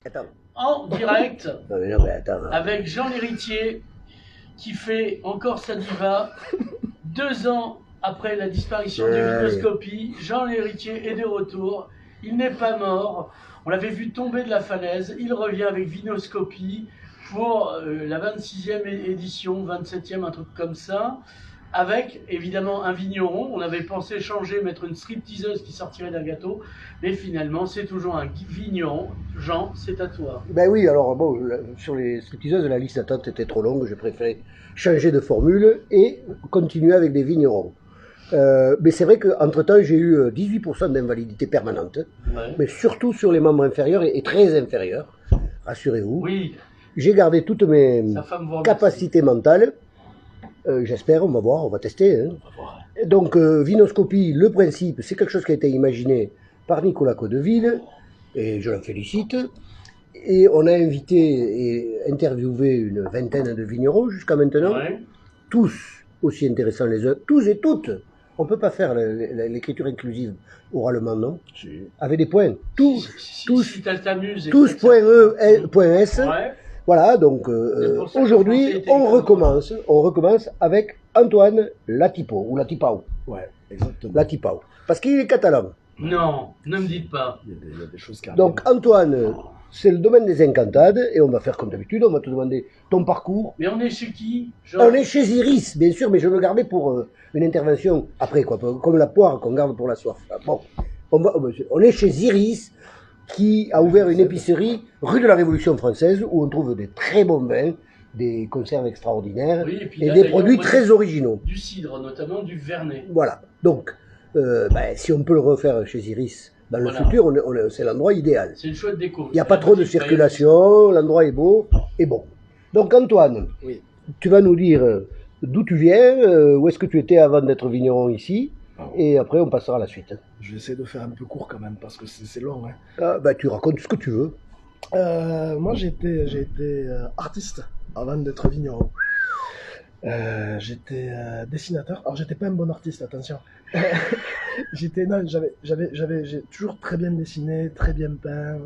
Attends. En direct Non, mais attends. avec Jean l'Héritier qui fait encore sa diva 2 ans après la disparition de Vinoscopie. Jean l'Héritier est de retour, il n'est pas mort, on l'avait vu tomber de la falaise, il revient avec Vinoscopie pour la 26e édition, 27e, un truc comme ça, avec évidemment un vigneron. On avait pensé changer, mettre une stripteaseuse qui sortirait d'un gâteau, mais finalement c'est toujours un vigneron. Jean, c'est à toi. Ben oui, alors bon, sur les stripteaseuses, la liste d'attente était trop longue, j'ai préféré changer de formule et continuer avec des vignerons. Mais c'est vrai qu'entre-temps, j'ai eu 18% d'invalidité permanente, Ouais. mais surtout sur les membres inférieurs et très inférieurs, rassurez-vous. Oui, J'ai gardé toutes mes sa femme vous remercie. capacités mentales. J'espère, on va voir, on va tester. Hein. Donc, Vinoscopie, le principe, c'est quelque chose qui a été imaginé par Nicolas Codeville, et je l'en félicite. Et on a invité et interviewé une vingtaine de vignerons jusqu'à maintenant, Ouais. tous aussi intéressants les uns, tous et toutes. On ne peut pas faire l'écriture inclusive oralement, non? Avec des points. Tous, Si t'amuses et tous, que point ça- E, point S. Ouais. Voilà, donc pour ça que le aujourd'hui, français était on écrit recommence avec Antoine Latipo, ou Latipao. Ouais, exactement. Latipao. Parce qu'il est catalan. Non, ne me dites pas. Il y a des choses qui Donc Antoine, c'est le domaine des incantades, et on va faire comme d'habitude, on va te demander ton parcours. Mais on est chez qui, Jean? On est chez Iris, bien sûr, mais je me gardais pour une intervention après, quoi, comme la poire qu'on garde pour la soif. Bon, on est chez Iris, qui a ouvert une épicerie rue de la Révolution française, où on trouve des très bons vins, des conserves extraordinaires, Oui, et puis et là, des d'ailleurs, produits on très originaux. Du cidre, notamment du Vernet. Voilà. Donc, si on peut le refaire chez Iris dans le Voilà. futur, c'est l'endroit idéal. C'est une chouette déco. Il n'y a pas trop de circulation, l'endroit est beau et bon. Donc Antoine, Oui. tu vas nous dire d'où tu viens, où est-ce que tu étais avant d'être vigneron ici, et après on passera à la suite. Je vais essayer de faire un peu court quand même parce que c'est long. Hein. Tu racontes ce que tu veux. Moi, j'ai été artiste avant d'être vigneron. J'étais dessinateur. Alors, j'étais pas un bon artiste, attention. J'ai toujours très bien dessiné, très bien peint,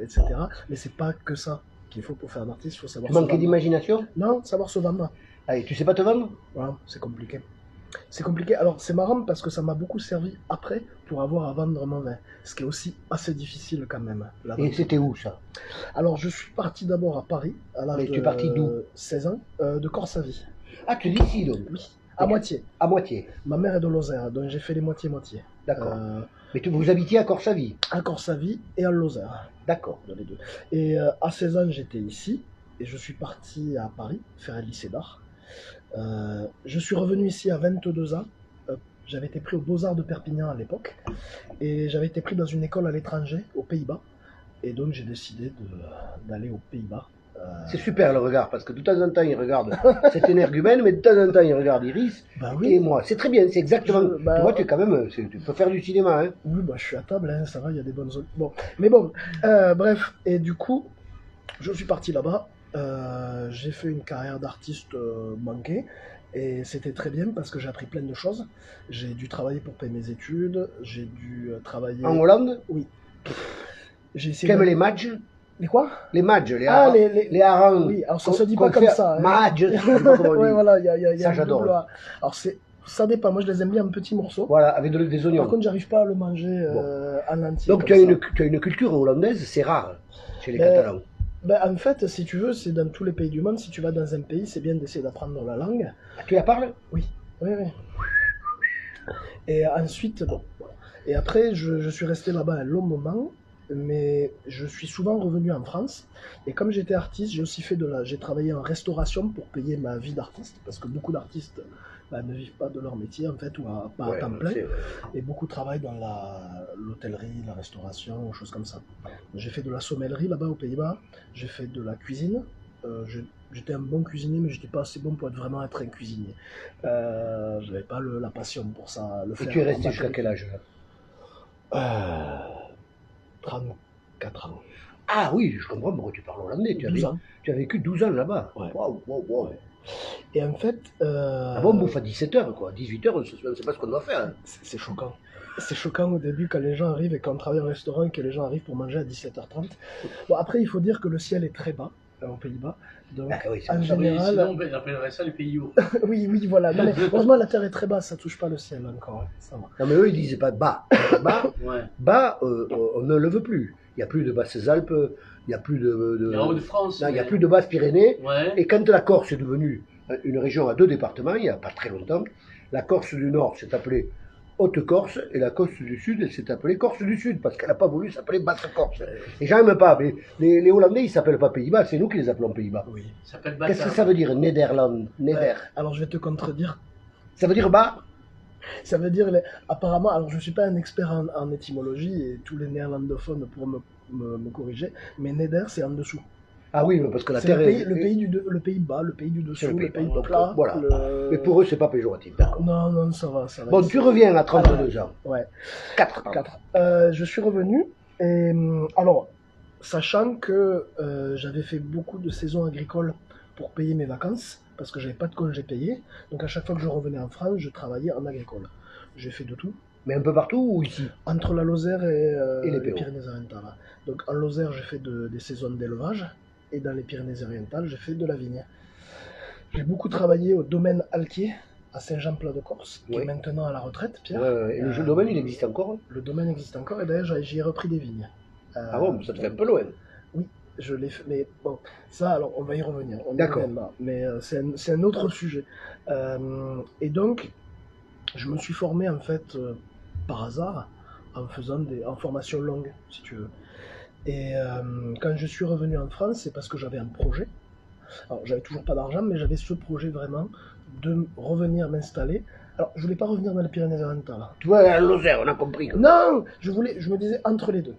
etc. Mais c'est pas que ça qu'il faut pour faire un artiste. Il faut savoir Tu se manquais vendre. d'imagination? Non, savoir se vendre. Allez, tu sais pas te vendre? Voilà, c'est compliqué. C'est compliqué. Alors, c'est marrant parce que ça m'a beaucoup servi après pour avoir à vendre mon vin. Ce qui est aussi assez difficile quand même. la Et vente. c'était où ça? Alors, je suis parti d'abord à Paris, à l'âge Mais de tu es parti d'où? 16 ans, de Corsavie. Ah, tu es d'ici donc? Oui, à moitié. À moitié, Ma mère est de Lozère, donc j'ai fait les moitié-moitié. d'accord. Mais vous habitiez à Corsavie? À Corsavie et à Lozère, D'accord. dans les deux. Et à 16 ans, j'étais ici, et je suis parti à Paris faire un lycée d'art. Je suis revenu ici à 22 ans. J'avais été pris aux Beaux-Arts de Perpignan à l'époque, et j'avais été pris dans une école à l'étranger, aux Pays-Bas. Et donc j'ai décidé d'aller aux Pays-Bas. C'est super le regard, parce que de temps en temps il regarde cet énergumène, mais de temps en temps il regarde Iris Bah et oui, moi. C'est très bien, c'est exactement. Je- bah, tu vois, tu es quand même. Tu peux faire du cinéma, hein. oui, bah, je suis à table, hein, ça va, il y a des bonnes zones. Bon, mais bon, bref, et du coup, je suis parti là-bas. J'ai fait une carrière d'artiste manquée, et c'était très bien parce que j'ai appris plein de choses. J'ai dû travailler pour payer mes études, j'ai dû travailler. En Hollande, Oui. J'ai tu essayé. aimes les matchs? Les quoi? Les matchs, les Ah, harangues. les harangues. Oui, alors ça qu'on- se dit qu'on pas comme fait- ça. Hein. Match, je sais pas comment on dit. Ouais, voilà, il y a Ça, un j'adore. double A. Alors, ça dépend. Moi, je les aime bien en petits morceaux. Voilà, avec des Par oignons. contre, j'arrive pas à le manger en entier. Donc comme ça. tu as une culture hollandaise, c'est rare chez les Ben, Catalans. Ben, en fait, si tu veux, c'est dans tous les pays du monde. Si tu vas dans un pays, c'est bien d'essayer d'apprendre la langue. Tu la parles? Oui, oui, oui. Et ensuite, bon. Et après, je suis resté là-bas un long moment, mais je suis souvent revenu en France. Et comme j'étais artiste, j'ai travaillé en restauration pour payer ma vie d'artiste, parce que beaucoup d'artistes ne vivent pas de leur métier, en fait, ou pas Ouais, à temps plein. c'est vrai. Et beaucoup travaillent dans l'hôtellerie, la restauration, choses comme ça. J'ai fait de la sommellerie là-bas aux Pays-Bas, j'ai fait de la cuisine. J'étais un bon cuisinier, mais j'étais pas assez bon pour vraiment être un cuisinier. J'avais pas la passion pour ça. Le Et faire tu es en resté bas jusqu'à de- quel âge là? 34 ans. Ah oui, je comprends pourquoi tu parles hollandais. 12 ans. Tu as vécu 12 ans là-bas. Ouais. Waouh, waouh, waouh. Ouais. Et en fait, Ah bon, on bouffe à 17h, quoi. 18h, on ne sait pas ce qu'on doit faire. Hein. c'est choquant. c'est choquant au début quand les gens arrivent et quand on travaille au restaurant et que les gens arrivent pour manger à 17h30. Bon, après, il faut dire que le ciel est très bas aux Pays-Bas. Donc, Ah oui, c'est en pour ça. général. Sinon, on appellerait ça les pays hauts. Oui, oui, voilà. Non, mais heureusement, la terre est très basse, ça touche pas le ciel encore. Ça va. Non, mais eux, ils disaient pas bas. Bas, Ouais. bas on ne le veut plus. Il n'y a plus de Basses-Alpes, il n'y a plus de. Et en Haut-de-France. Non, il n'y a plus de Basses-Pyrénées. Ouais. Et quand la Corse est devenue une région à 2 départements, il n'y a pas très longtemps, la Corse du Nord s'est appelée Haute-Corse et la Corse du Sud, elle s'est appelée Corse du Sud parce qu'elle n'a pas voulu s'appeler Basse-Corse. Les gens n'aiment pas, mais les Hollandais, ils ne s'appellent pas Pays-Bas, c'est nous qui les appelons Pays-Bas. Oui. Ça s'appelle Qu'est-ce que Bataille. ça veut dire Nederland Neder Alors, je vais te contredire. Ça veut dire bas. Ça veut dire, apparemment, alors je ne suis pas un expert en étymologie et tous les néerlandophones pourront me corriger, mais Neder, c'est en dessous. Ah oui, parce que la C'est terre le pays bas, le pays du C'est dessous, le le pays pays bas. plat. Voilà. le- Mais pour eux, c'est pas péjoratif, d'accord. Non, non, ça va, ça va. Bon, tu reviens à 32 ans. Ouais, 4. 4. Je suis revenu, et alors, sachant que j'avais fait beaucoup de saisons agricoles pour payer mes vacances, parce que j'avais pas de congés payés, donc à chaque fois que je revenais en France, je travaillais en agricole. J'ai fait de tout, Mais un peu partout ou ici? entre la Lozère et Et les les Pérou. Pyrénées-Orientales. Donc en Lozère, j'ai fait des saisons d'élevage, et dans les Pyrénées-Orientales, j'ai fait de la vigne. J'ai beaucoup travaillé au domaine Altier, à Saint-Jean-Plat-de-Corse, qui Oui. est maintenant à la retraite, Pierre. Et le domaine, il existe encore hein? Le domaine existe encore, et d'ailleurs, j'y ai repris des vignes. Ah bon, ça te fait un peu loin. Je l'ai fait, mais bon, ça, alors, on va y revenir. On y D'accord. reviendra, mais c'est un autre sujet. Et donc, je me suis formé, en fait, par hasard, en faisant en formation longue, si tu veux. Et quand je suis revenu en France, c'est parce que j'avais un projet. Alors, j'avais toujours pas d'argent, mais j'avais ce projet vraiment de revenir m'installer. Alors, je voulais pas revenir dans les Pyrénées-Orientales. Tu vois, à Lozère, on a compris. Quoi. Non, je me disais entre les deux.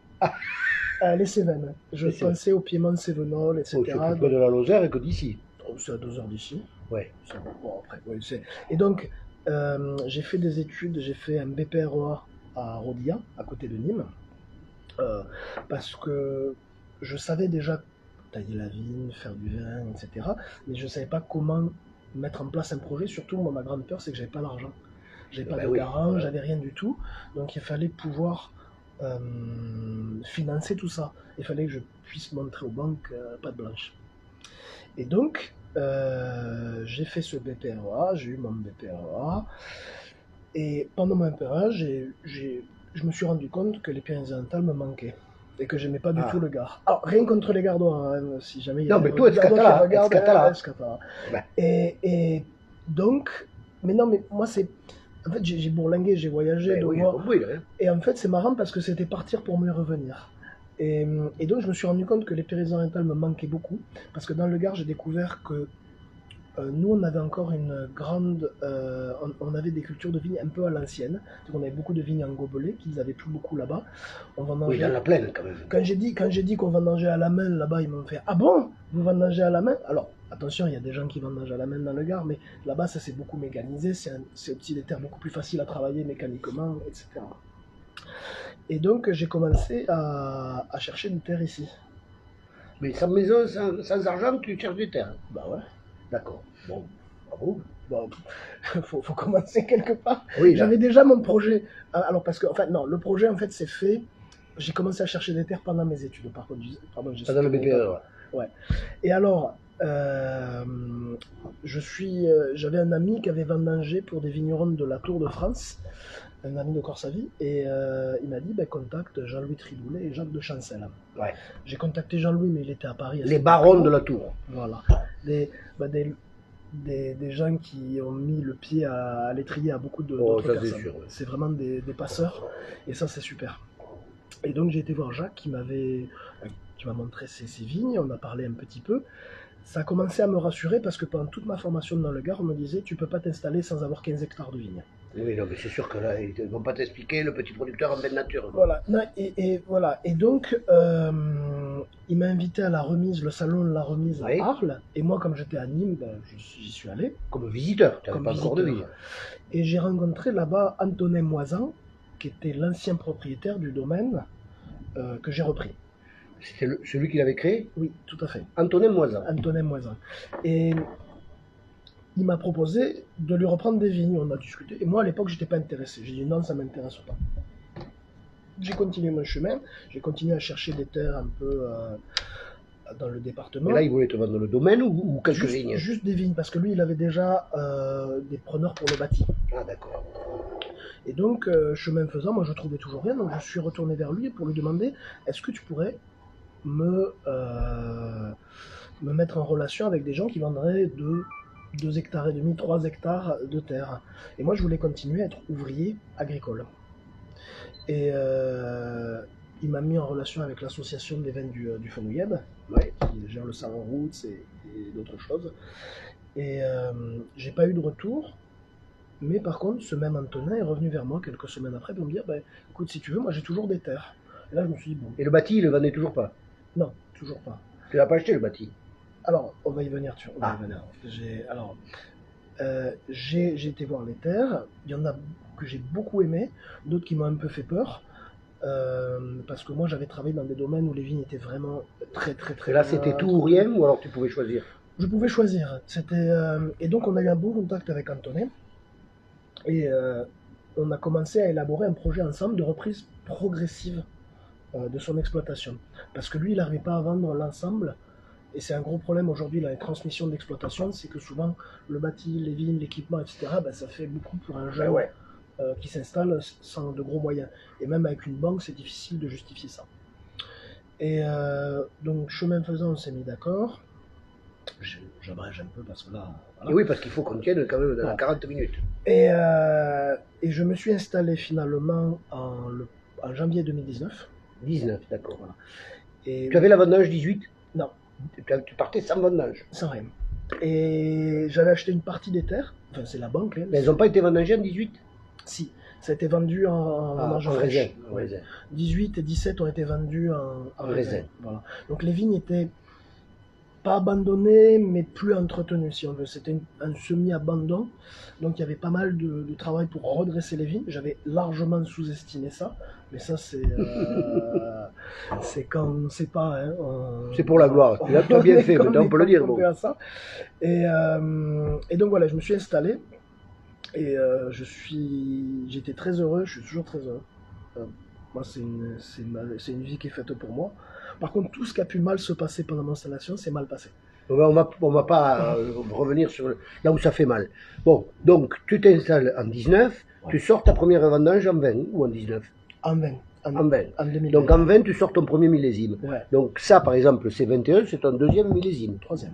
Les Cévennes. Je Les Cévennes. pensais au Piémont Cévenol, etc. Oh, c'est plus près de la Lozère que d'ici. C'est à 2 heures d'ici. Ouais. Ça va. Bon, après, oui, Et donc, j'ai fait des études, j'ai fait un BPROA à Rodilla, à côté de Nîmes, parce que je savais déjà tailler la vigne, faire du vin, etc. Mais je ne savais pas comment mettre en place un projet. Surtout, moi, ma grande peur, c'est que j'avais pas l'argent. J'avais pas Ben de oui, garant, ouais. j'avais rien du tout. Donc, il fallait pouvoir financer tout ça. Il fallait que je puisse montrer aux banques patte blanche. Et donc, j'ai fait ce BPREA, j'ai eu mon BPREA, et pendant mon BPREA, je me suis rendu compte que les Pyrénées-Orientales me manquaient, et que j'aimais pas du Ah. tout le Gard. Alors, rien contre les Gardois, hein, si jamais il y a Non, des mais toi, Gardois qui Escatala, regardent, Escatala. Escatala. Ouais. Et donc, mais non, mais moi, c'est... En fait, j'ai bourlingué, j'ai voyagé, Ben donc oui, moi, j'ai compris, là, hein. et en fait, c'est marrant parce que c'était partir pour mieux revenir. Et donc, je me suis rendu compte que les Pyrénées-Orientales me manquaient beaucoup. Parce que dans le Gard, j'ai découvert que nous, on avait encore une grande... on avait des cultures de vignes un peu à l'ancienne. Donc, on avait beaucoup de vignes en gobelet, qu'ils n'avaient plus beaucoup là-bas. On vendangeait... Oui, dans la plaine, quand même. Quand j'ai dit qu'on vendangeait à la main, là-bas, ils m'ont fait « Ah bon, vous vendangez à la main ?» Alors, attention, il y a des gens qui vendangent à la main dans le Gard, mais là-bas, ça s'est beaucoup mécanisé. C'est aussi des terres beaucoup plus faciles à travailler mécaniquement, etc. Et donc, j'ai commencé à chercher une terre ici. Mais sans maison, sans argent, tu cherches des terres. Bah ouais. D'accord. Bon, bravo. Bon, faut commencer quelque part. Oui, là. J'avais déjà mon projet. Alors, parce que, en fait, non, le projet, en fait, c'est fait. J'ai commencé à chercher des terres pendant mes études. Par contre, pardon, j'ai Pas dans le BPE, ouais. Et alors, j'avais un ami qui avait vendangé pour des vignerons de la Tour de France, un ami de Corsavie, et il m'a dit, contacte Jean-Louis Triboulet et Jacques de Chancel. Ouais. J'ai contacté Jean-Louis, mais il était à Paris. Les barons de la Tour. Voilà. Des gens qui ont mis le pied à l'étrier à beaucoup d'autres ça, c'est personnes. sûr, ouais. C'est vraiment des passeurs, et ça, c'est super. Et donc, j'ai été voir Jacques qui m'a montré ses vignes, on a parlé un petit peu. Ça a commencé à me rassurer parce que pendant toute ma formation dans le Gard, on me disait tu peux pas t'installer sans avoir 15 hectares de vignes. Oui, non, mais c'est sûr que là, ils ne vont pas t'expliquer le petit producteur en pleine nature. Voilà. Non, et voilà. Et donc, il m'a invité à la remise, le salon de la remise Oui. à Arles. Et moi, comme j'étais à Nîmes, j'y suis allé. Comme visiteur, tu n'avais Comme pas encore de vie. visiteur. Et j'ai rencontré là-bas Antonin Moisan, qui était l'ancien propriétaire du domaine que j'ai repris. C'était celui qui l'avait créé, Oui, tout à fait. Antonin Moisan. Antonin Moisan. Et il m'a proposé de lui reprendre des vignes. On a discuté. Et moi, à l'époque, j'étais pas intéressé. J'ai dit non, ça m'intéresse pas. J'ai continué mon chemin. J'ai continué à chercher des terres un peu dans le département. Et là, il voulait te vendre le domaine ou quelques vignes? Juste des vignes, parce que lui, il avait déjà des preneurs pour le bâti. Ah, d'accord. Et donc, chemin faisant, moi, je trouvais toujours rien. Donc, je suis retourné vers lui pour lui demander, est-ce que tu pourrais me mettre en relation avec des gens qui vendraient 2 hectares et demi, 3 hectares de terre. Et moi, je voulais continuer à être ouvrier agricole. Et il m'a mis en relation avec l'association des vins du Fenouilleb, qui gère le sang en route et d'autres choses. Et j'ai pas eu de retour. Mais par contre, ce même Antonin est revenu vers moi quelques semaines après pour me dire, écoute, si tu veux, moi j'ai toujours des terres. Et là, je me suis dit, bon. Et le bâti, il le vendait toujours pas? Non, toujours pas. Tu l'as pas acheté, le bâti? Alors, on va y venir, on va y venir. J'ai été voir les terres. Il y en a que j'ai beaucoup aimé, d'autres qui m'ont un peu fait peur. Parce que moi, j'avais travaillé dans des domaines où les vignes étaient vraiment très, très, très... Et là, c'était tout ou rien, ou alors tu pouvais choisir? Je pouvais choisir. Et donc, on a eu un bon contact avec Antonin. Et on a commencé à élaborer un projet ensemble de reprise progressive de son exploitation. Parce que lui, il n'arrivait pas à vendre l'ensemble. Et c'est un gros problème aujourd'hui dans les transmissions d'exploitation, c'est que souvent le bâti, les vignes, l'équipement, etc., ça fait beaucoup pour un jeune qui s'installe sans de gros moyens. Et même avec une banque, c'est difficile de justifier ça. Et donc, chemin faisant, on s'est mis d'accord. J'abrège un peu parce que là... Voilà. Et oui, parce qu'il faut qu'on tienne quand même dans 40 minutes. Et je me suis installé finalement en janvier 2019. 19, d'accord. Voilà. Et tu avais la vendange 18? Non. Tu partais sans vendange? Sans rien. Et j'avais acheté une partie des terres. Enfin, c'est la banque. Mais elles n'ont pas été vendangées en 18? Si. Ça a été vendu en raisin. 18 et 17 ont été vendus en raisin. Voilà. Donc les vignes étaient pas abandonnées, mais plus entretenues, si on veut. C'était un semi-abandon. Donc il y avait pas mal de travail pour redresser les vignes. J'avais largement sous-estimé ça. Mais ça, c'est quand on ne sait pas. Hein, c'est pour la gloire. Tu as bien fait, maintenant on peut le dire. Bon. À ça. Et donc voilà, je me suis installé. Et j'étais très heureux, je suis toujours très heureux. Moi, c'est une vie qui est faite pour moi. Par contre, tout ce qui a pu mal se passer pendant mon installation, c'est mal passé. On va pas revenir sur là où ça fait mal. Bon, donc tu t'installes en 19, tu sors ta première vendange en 20 ou en 19? En 20. En 20. En 2020. Donc en 20, tu sors ton premier millésime. Ouais. Donc ça, par exemple, c'est 21, c'est ton deuxième millésime. Troisième.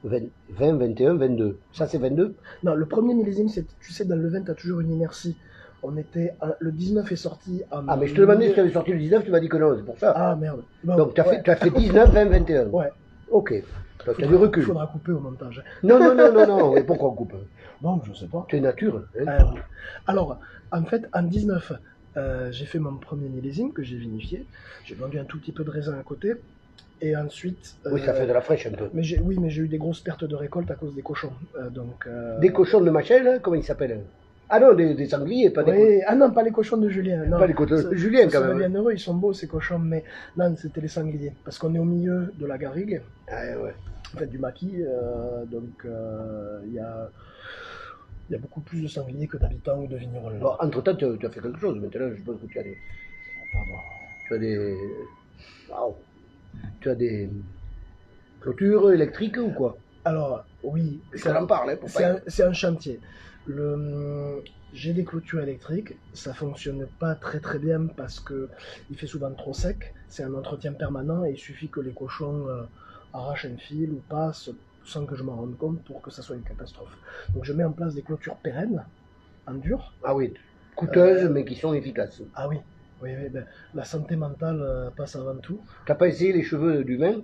20, 21, 22. Ça, c'est 22? Non, le premier millésime, tu sais, dans le 20, tu as toujours une inertie. Le 19 est sorti en... Ah, mais je te demandais si tu avais sorti le 19, tu m'as dit que non, c'est pour ça. Ah, merde. Bon, donc tu as fait 19, 20, 21. Ouais. Ok. Tu as du recul. Il faudra couper au montage. Non. Et pourquoi on coupe? Bon, je sais pas. Tu es nature. Hein. Alors, en fait, en 19, j'ai fait mon premier millésime que j'ai vinifié. J'ai vendu un tout petit peu de raisin à côté. Et ensuite... oui, ça fait de la fraîche un peu. Mais j'ai eu des grosses pertes de récolte à cause des cochons. Des cochons de Machel, hein, comment ils s'appellent? Ah non, des sangliers, pas des cochons. Ah non, pas les cochons de Julien. Non. Pas les cochons de Julien, quand même. Bien heureux, ils sont beaux ces cochons, mais non, c'était les sangliers. Parce qu'on est au milieu de la garrigue, en fait, du maquis, donc il y a beaucoup plus de sangliers que d'habitants ou de vignerons. Bon, entre-temps, tu as fait quelque chose. Maintenant, je pense que tu as des... Pardon. Tu as des... Waouh. Tu as des clôtures électriques ou quoi? Alors, oui. Ça en parle, hein, c'est un chantier. J'ai des clôtures électriques, ça fonctionne pas très très bien parce que il fait souvent trop sec, c'est un entretien permanent et il suffit que les cochons arrachent un fil ou passent sans que je m'en rende compte pour que ça soit une catastrophe. Donc je mets en place des clôtures pérennes, en dur. Ah oui, coûteuses mais qui sont efficaces. Ah oui, la santé mentale passe avant tout. T'as pas essayé les cheveux d'humain?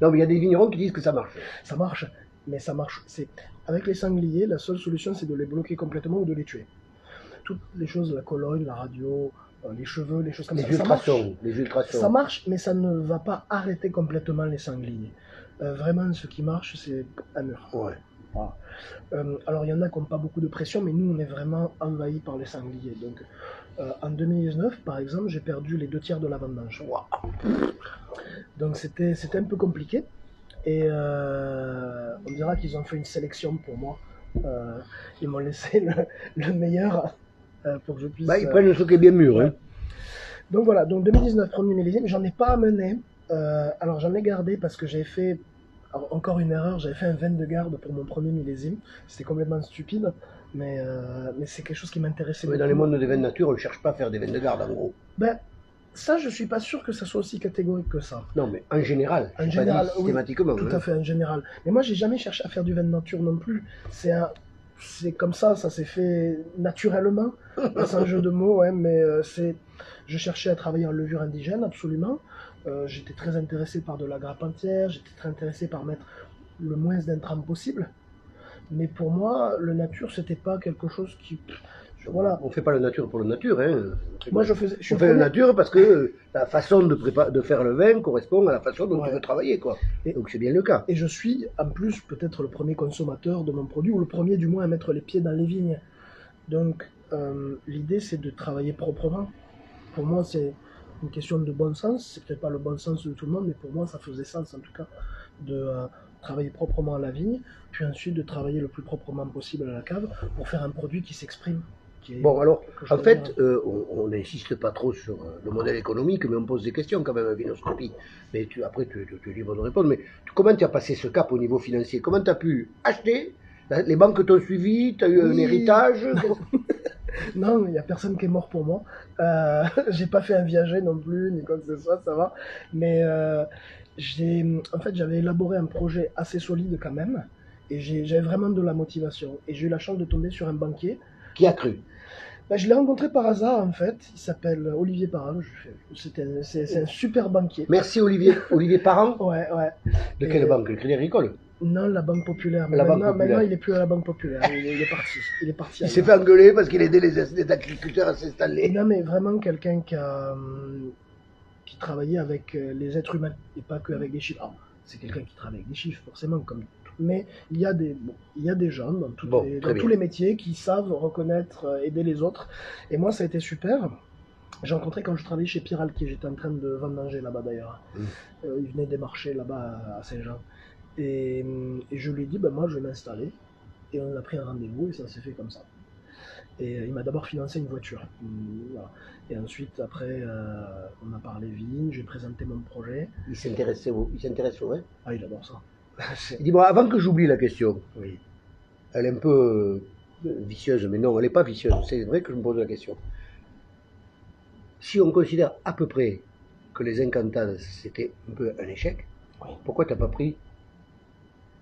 Non, mais il y a des vignerons qui disent que ça marche. Ça marche, mais ça marche. Avec les sangliers, la seule solution, c'est de les bloquer complètement ou de les tuer. Toutes les choses, la colonne, la radio, les cheveux, les choses comme ça. Les ultrasons. Ça marche, mais ça ne va pas arrêter complètement les sangliers. Vraiment, ce qui marche, c'est un mur. Ouais. Voilà. Alors, il y en a qui n'ont pas beaucoup de pression, mais nous, on est vraiment envahis par les sangliers. Donc, en 2019, par exemple, j'ai perdu les 2 tiers de la vendange. Wow. Donc, c'était un peu compliqué. Et on dira qu'ils ont fait une sélection pour moi. Ils m'ont laissé le meilleur pour que je puisse. Bah, ils prennent ce qui est bien mûr. Ouais. Hein. Donc voilà, donc 2019, premier millésime, j'en ai pas amené. Alors j'en ai gardé parce que j'ai fait, alors, encore une erreur, j'avais fait un vin de garde pour mon premier millésime. C'était complètement stupide, mais c'est quelque chose qui m'intéressait Ouais, beaucoup. dans les mondes des vins de nature, on ne cherche pas à faire des vins de garde, en gros. Ben, ça, je suis pas sûr que ça soit aussi catégorique que ça. Non, mais en général, En j'ai général, pas dit oui, systématiquement. tout hein. à fait, en général. Mais moi, j'ai jamais cherché à faire du vin de nature non plus. C'est comme ça s'est fait naturellement, sans jeu de mots, ouais, mais je cherchais à travailler en levure indigène, absolument. J'étais très intéressé par de la grappe entière, j'étais très intéressé par mettre le moins d'intrants possible. Mais pour moi, le nature, c'était pas quelque chose qui. Voilà. On ne fait pas la nature pour la nature. Hein. Moi, je suis On fait la nature parce que la façon de faire le vin correspond à la façon dont Ouais. tu veux travailler. Quoi. Et- Donc c'est bien le cas. Et je suis, en plus, peut-être le premier consommateur de mon produit, ou le premier du moins à mettre les pieds dans les vignes. Donc, l'idée, c'est de travailler proprement. Pour moi, c'est une question de bon sens. C'est peut-être pas le bon sens de tout le monde, mais pour moi, ça faisait sens, en tout cas, de travailler proprement à la vigne, puis ensuite de travailler le plus proprement possible à la cave pour faire un produit qui s'exprime. Bon, alors, que je en connais, fait, on n'insiste pas trop sur le modèle économique, mais on pose des questions quand même à Vinoscopie. Mais après, tu es libre de répondre. Mais comment tu as passé ce cap au niveau financier? Comment tu as pu acheter? Les banques t'ont suivi? Tu as eu un Oui. héritage? Non, il n'y a personne qui est mort pour moi. J'ai pas fait un viager non plus, ni quoi que ce soit, ça va. Mais en fait, j'avais élaboré un projet assez solide quand même. Et j'avais vraiment de la motivation. Et j'ai eu la chance de tomber sur un banquier. Qui a cru? Ben, je l'ai rencontré par hasard, en fait. Il s'appelle Olivier Parent. C'est un super banquier. Merci Olivier. Olivier Parent? Ouais, ouais. De quelle banque? Le Crédit Agricole? Non, la Banque Populaire. Mais La Banque maintenant, Populaire. il n'est plus à la Banque Populaire. Il est parti. Il est parti. Il s'est fait engueuler parce qu'il aidait les agriculteurs à s'installer. Non, mais vraiment quelqu'un qui travaillait avec les êtres humains et pas qu'avec des chiffres. Alors, c'est quelqu'un qui travaille avec des chiffres, forcément, comme tout. Mais il y a des gens dans, Bon, dans très tous bien. les métiers qui savent reconnaître, aider les autres. Et moi, ça a été super. J'ai rencontré quand je travaillais chez Piral, qui j'étais en train de vendanger là-bas d'ailleurs. Il venait des marchés là-bas à Saint-Jean. Et je lui ai dit, ben, moi, je vais m'installer. Et on a pris un rendez-vous et ça s'est fait comme ça. Et il m'a d'abord financé une voiture. Voilà. Et ensuite, après, on a parlé vigne, j'ai présenté mon projet. Il s'intéresse au vin. Ah, il adore ça. Il dit, bon, avant que j'oublie la question, Oui. elle est un peu vicieuse, mais non, elle n'est pas vicieuse. C'est vrai que je me pose la question. Si on considère à peu près que les incantades, c'était un peu un échec, Oui. pourquoi tu n'as pas pris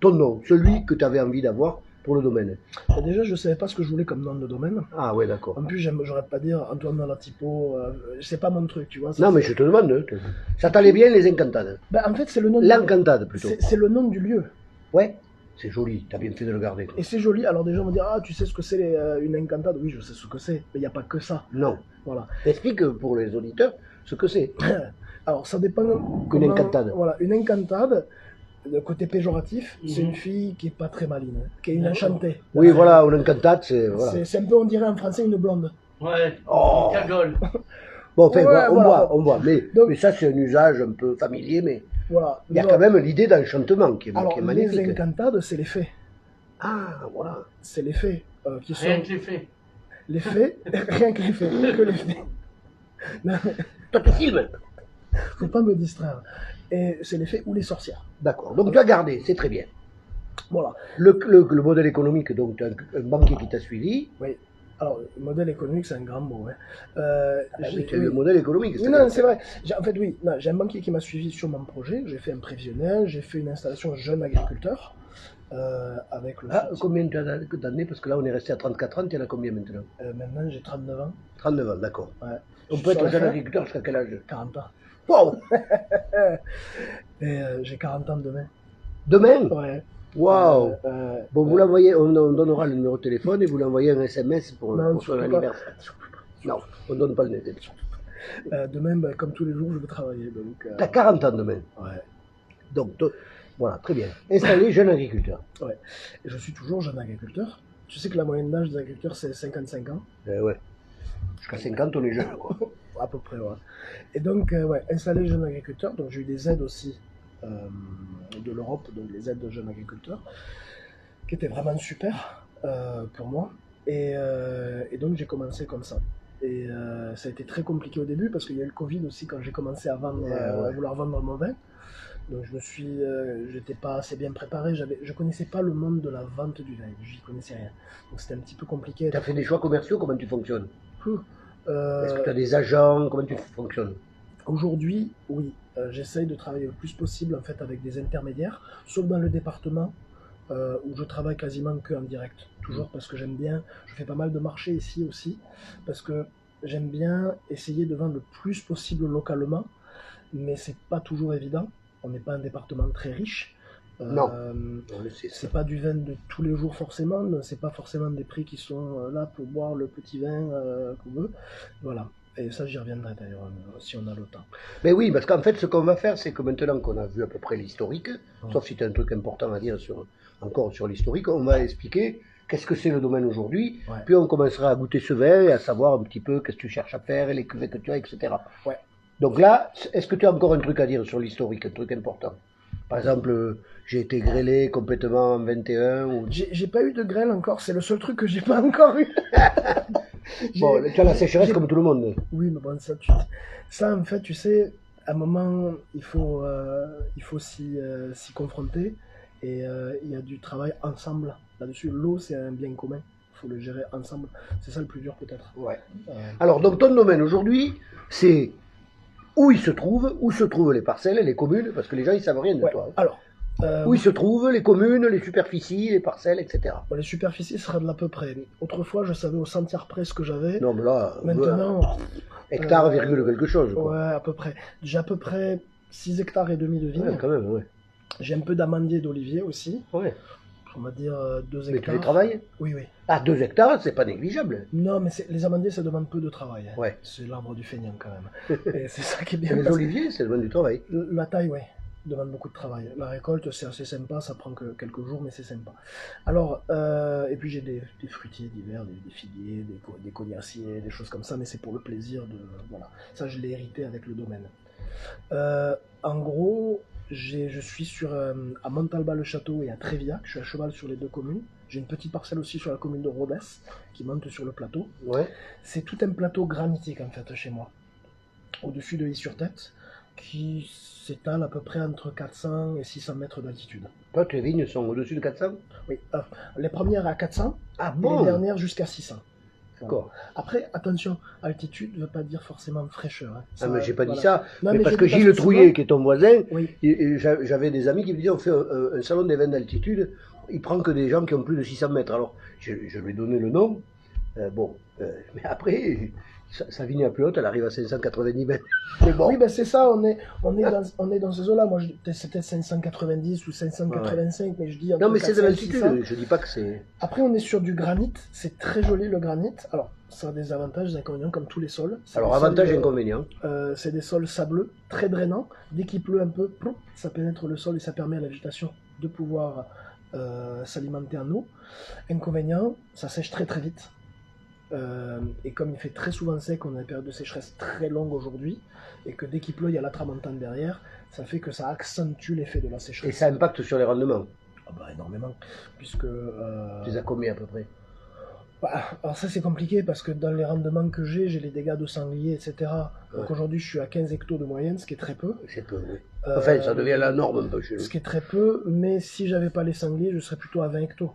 ton nom, celui que tu avais envie d'avoir pour le domaine? Déjà, je ne savais pas ce que je voulais comme nom de domaine. Ah ouais, d'accord. En plus, j'aurais pas dire Antoine dans la typo, c'est pas mon truc, tu vois. Non, mais je te demande, hein, ça t'allait bien les incantades? Ben, en fait, c'est le nom. L'encantade plutôt. C'est le nom du lieu. Ouais, c'est joli, t'as bien fait de le garder. Toi. Et c'est joli. Alors, des gens vont dire, ah, tu sais ce que c'est une incantade? Oui, je sais ce que c'est. Mais il n'y a pas que ça. Non. Voilà. Explique pour les auditeurs ce que c'est. Alors, ça dépend. Une incantade. Voilà, une incantade. Le côté péjoratif, c'est Mhm. une fille qui est pas très maline, hein, qui est une enchantée. Oui, voilà, une incantade, c'est. Voilà. C'est un peu, on dirait en français, une blonde. Ouais, Oh. cagole. Bon, enfin, Ouais, on voilà. voit, on voit. Mais, Donc- mais ça, c'est un usage un peu familier, mais Voilà. il y a Mais quand voilà. même l'idée d'enchantement qui est Alors, magnifique. les incantades, c'est les fées. Ah, voilà. C'est les fées qui sont. Rien que les faits. Les fées, rien que les fées, que les fées. Non, mais Toi, tu filmes. faut pas me distraire. Et c'est les fées ou les sorcières. D'accord. Donc, tu as gardé, c'est très bien. Voilà. Le modèle économique, donc, tu as un banquier qui t'a suivi. Oui. Alors, le modèle économique, c'est un grand mot. Hein. Ah, J'ai- oui, tu as eu oui. le modèle économique. Oui, non, c'est vrai. En fait, oui, non, j'ai un banquier qui m'a suivi sur mon projet. J'ai fait un prévisionnel, j'ai fait une installation jeune agriculteur avec le. Ah, soutien. combien tu as d'années? Parce que là, on est resté à 34 ans, tu en as combien maintenant? Maintenant, j'ai 39 ans. 39 ans, d'accord. Ouais. On Je peut suis être sur la jeune fin. agriculteur jusqu'à quel âge? 40 ans. Wow. Et j'ai 40 ans demain. Demain? Ouais. Waouh. Bon, vous l'envoyez, on donnera le numéro de téléphone et vous l'envoyez un SMS pour Non, son surtout pas. anniversaire. Non, on donne pas le net. Demain, ben, comme tous les jours, je vais travailler. Donc, T'as 40 ans demain. ouais. Donc, voilà, très bien. Installé jeune agriculteur. Et je suis toujours jeune agriculteur. Tu sais que la moyenne d'âge des agriculteurs, c'est 55 ans, Ouais. Jusqu'à 50, on est jeune, quoi. à peu près, ouais. Et donc, ouais, installé jeune agriculteur, donc j'ai eu des aides aussi de l'Europe, donc les aides de jeunes agriculteurs, qui étaient vraiment super pour moi. Et donc j'ai commencé comme ça. Et ça a été très compliqué au début parce qu'il y a eu le Covid aussi quand j'ai commencé à vendre, à vouloir vendre mon vin. Donc j'étais pas assez bien préparé. Je connaissais pas le monde de la vente du vin. J'y connaissais rien. Donc c'était un petit peu compliqué. Tu as fait des choix commerciaux, comment tu fonctionnes? Est-ce que tu as Euh, des agents? Comment tu fonctionnes? Aujourd'hui, oui, j'essaye de travailler le plus possible en fait avec des intermédiaires, sauf dans le département où je travaille quasiment que en direct. Toujours parce que j'aime bien, je fais pas mal de marchés ici aussi, parce que j'aime bien essayer de vendre le plus possible localement, mais c'est pas toujours évident. On n'est pas un département très riche. Non. On le sait, ça. C'est pas du vin de tous les jours forcément, c'est pas forcément des prix qui sont là pour boire le petit vin qu'on veut. Voilà. Et ça, j'y reviendrai d'ailleurs, si on a le temps. Mais oui, parce qu'en fait, ce qu'on va faire, c'est que maintenant qu'on a vu à peu près l'historique, sauf si tu as un truc important à dire encore sur l'historique, on va expliquer qu'est-ce que c'est le domaine aujourd'hui, puis on commencera à goûter ce vin et à savoir un petit peu qu'est-ce que tu cherches à faire, et les cuvées que tu as, etc. Ouais. Donc là, est-ce que tu as encore un truc à dire sur l'historique, un truc important? Par exemple, j'ai été grêlé complètement en 21 ou... J'ai pas eu de grêle encore, c'est le seul truc que j'ai pas encore eu. Bon, tu as la sécheresse comme tout le monde. Oui, mais bon, ça en fait, tu sais, à un moment, il faut s'y confronter et il y a du travail ensemble là-dessus. L'eau, c'est un bien commun, il faut le gérer ensemble. C'est ça le plus dur peut-être. Ouais. Alors, donc ton domaine aujourd'hui, c'est où se trouvent les parcelles, les communes, parce que les gens ils savent rien de toi. Alors, où se trouvent les communes, les superficies, les parcelles, etc. Bon, les superficies seraient de l'à peu près. Autrefois, je savais au centimètre près ce que j'avais. Non, mais là, maintenant, hectare, virgule quelque chose. Quoi. Ouais, à peu près. J'ai à peu près 6 hectares et demi de vignes. Ouais, quand même, ouais. J'ai un peu d'amandier et d'olivier aussi. Ouais. On va dire 2 hectares. Mais tu les travailles? Oui, oui. Ah, 2 hectares, c'est pas négligeable. Non, mais les amandiers, ça demande peu de travail. Hein. Ouais. C'est l'arbre du feignant, quand même. Et c'est ça qui est bien. Les oliviers, ça demande du travail. La taille, oui, demande beaucoup de travail. La récolte, c'est assez sympa, ça prend que quelques jours, mais c'est sympa. Alors, et puis j'ai des fruitiers divers, des figuiers, des cognaciers, des choses comme ça, mais c'est pour le plaisir de... Voilà. Ça, je l'ai hérité avec le domaine. En gros... Je suis à Montalba-le-Château et à Trévillac, je suis à cheval sur les 2 communes. J'ai une petite parcelle aussi sur la commune de Rodez qui monte sur le plateau. Ouais. C'est tout un plateau granitique en fait chez moi, au-dessus de Is-sur-Tête, qui s'étale à peu près entre 400 et 600 mètres d'altitude. Toi, tes vignes sont au-dessus de 400? Oui, les premières à 400 ah, et bon les dernières jusqu'à 600. D'accord. Après, attention, altitude ne veut pas dire forcément fraîcheur. Hein. Ça, mais j'ai pas dit ça. Non, mais parce que Gilles Trouillet, qui est ton voisin, oui. J'avais des amis qui me disaient on fait un salon des vins d'altitude, il prend que des gens qui ont plus de 600 mètres. Alors, je lui ai donné le nom. Mais après, sa vigne la plus haute, elle arrive à 590 mètres. Mais bon. Oui, ben c'est ça, on est dans ce zoo-là. Moi, c'était 590 ou 585, mais je dis... Non, mais c'est de l'altitude, je dis pas que c'est... Après, on est sur du granit, c'est très joli le granit. Alors, ça a des avantages, des inconvénients, comme tous les sols. Alors, avantages et inconvénients. C'est des sols sableux, très drainants. Dès qu'il pleut un peu, ça pénètre le sol et ça permet à la végétation de pouvoir s'alimenter en eau. Inconvénient, ça sèche très très vite. Et comme il fait très souvent sec, on a une période de sécheresse très longue aujourd'hui, et que dès qu'il pleut, il y a la tramontane derrière, ça fait que ça accentue l'effet de la sécheresse. Et ça impacte sur les rendements? Ah bah énormément, puisque... Tu les as combien à peu près? Alors ça c'est compliqué, parce que dans les rendements que j'ai les dégâts de sangliers, etc. Ouais. Donc aujourd'hui je suis à 15 hectos de moyenne, ce qui est très peu. C'est peu, oui. Enfin, ça devient la norme un peu chez nous. Ce qui est très peu, mais si j'avais pas les sangliers, je serais plutôt à 20 hectos.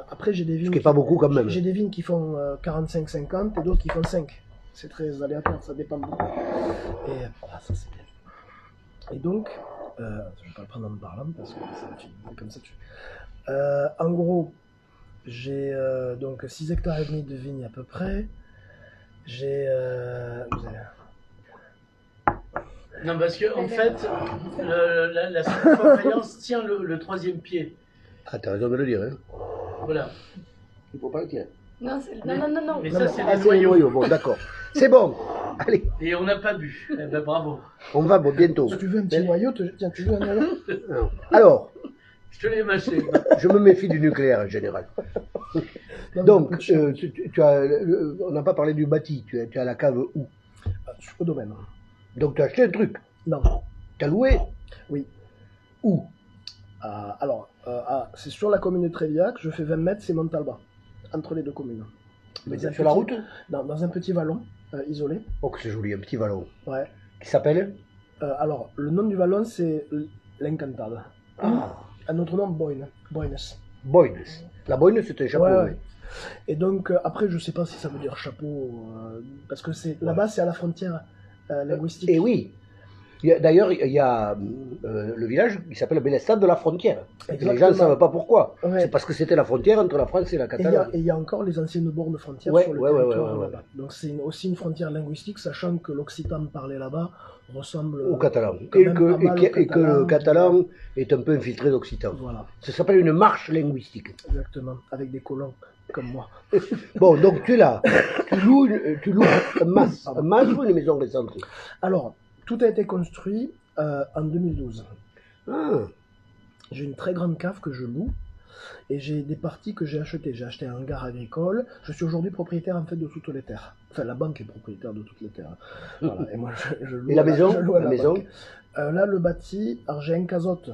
Après, j'ai des vignes. Ce qui n'est pas beaucoup quand même. J'ai des vignes qui font 45-50 et d'autres qui font 5. C'est très aléatoire, ça dépend beaucoup. Et ça c'est bien. Et donc, je ne vais pas le prendre en me parlant parce que c'est comme ça. En gros, j'ai donc 6 hectares et demi de vignes à peu près. J'ai. Non, parce que en fait, la surfaillance tient le 3e pied. Ah, t'as raison de le dire, hein. Voilà. Il faut pas le tirer. Non, non. Mais ça, c'est les noyaux. Bon, d'accord. C'est bon. Allez. Et on n'a pas bu. Eh ben, bravo. On va bientôt. Si tu veux un petit noyau, tiens, tu veux un noyau? Alors. Je te l'ai mâché. Je me méfie du nucléaire en général. Donc, on n'a pas parlé du bâti. Tu as la cave où? Au domaine. Donc, tu as acheté un truc? Non. Tu as loué? Oui. Où? C'est sur la commune de Trévillac, je fais 20 mètres, c'est Montalba, entre les deux communes. Mais Dans un sur la petit- route? Dans un petit vallon isolé. Oh, que c'est joli, un petit vallon. Ouais. Qui s'appelle? Alors, le nom du vallon, c'est l'Encantado. Ah, Un autre nom, Boynes. Boynes. La boyne, c'est un chapeau. Ouais, oui. ouais. Et donc, après, je sais pas si ça veut dire chapeau, parce que là-bas, c'est à la frontière linguistique. Et oui. D'ailleurs, il y a le village qui s'appelle Belestad de la frontière. Et les gens ne Exactement. savent pas pourquoi. Ouais. C'est parce que c'était la frontière entre la France et la Et Catalogne. il y a encore les anciennes bornes frontières Ouais, sur le ouais, ouais, territoire ouais, là-bas. Donc c'est aussi une frontière linguistique, sachant que l'occitan parlé là-bas ressemble Au catalan. quand Et même que, pas mal au et que le catalan est un peu infiltré d'occitan. Voilà, Ça s'appelle une marche linguistique. exactement, avec des colons comme moi. Bon, donc tu es là. Tu loues un mas. Un mas ou une maison récente? Alors, tout a été construit en 2012. Ah, J'ai une très grande cave que je loue et j'ai des parties que j'ai achetées. J'ai acheté un hangar agricole. Je suis aujourd'hui propriétaire en fait de toutes les terres. Enfin, la banque est propriétaire de toutes les terres. Voilà. Et moi, je loue. Et la maison? je loue à La maison? banque. Là, le bâti, alors j'ai un casotte,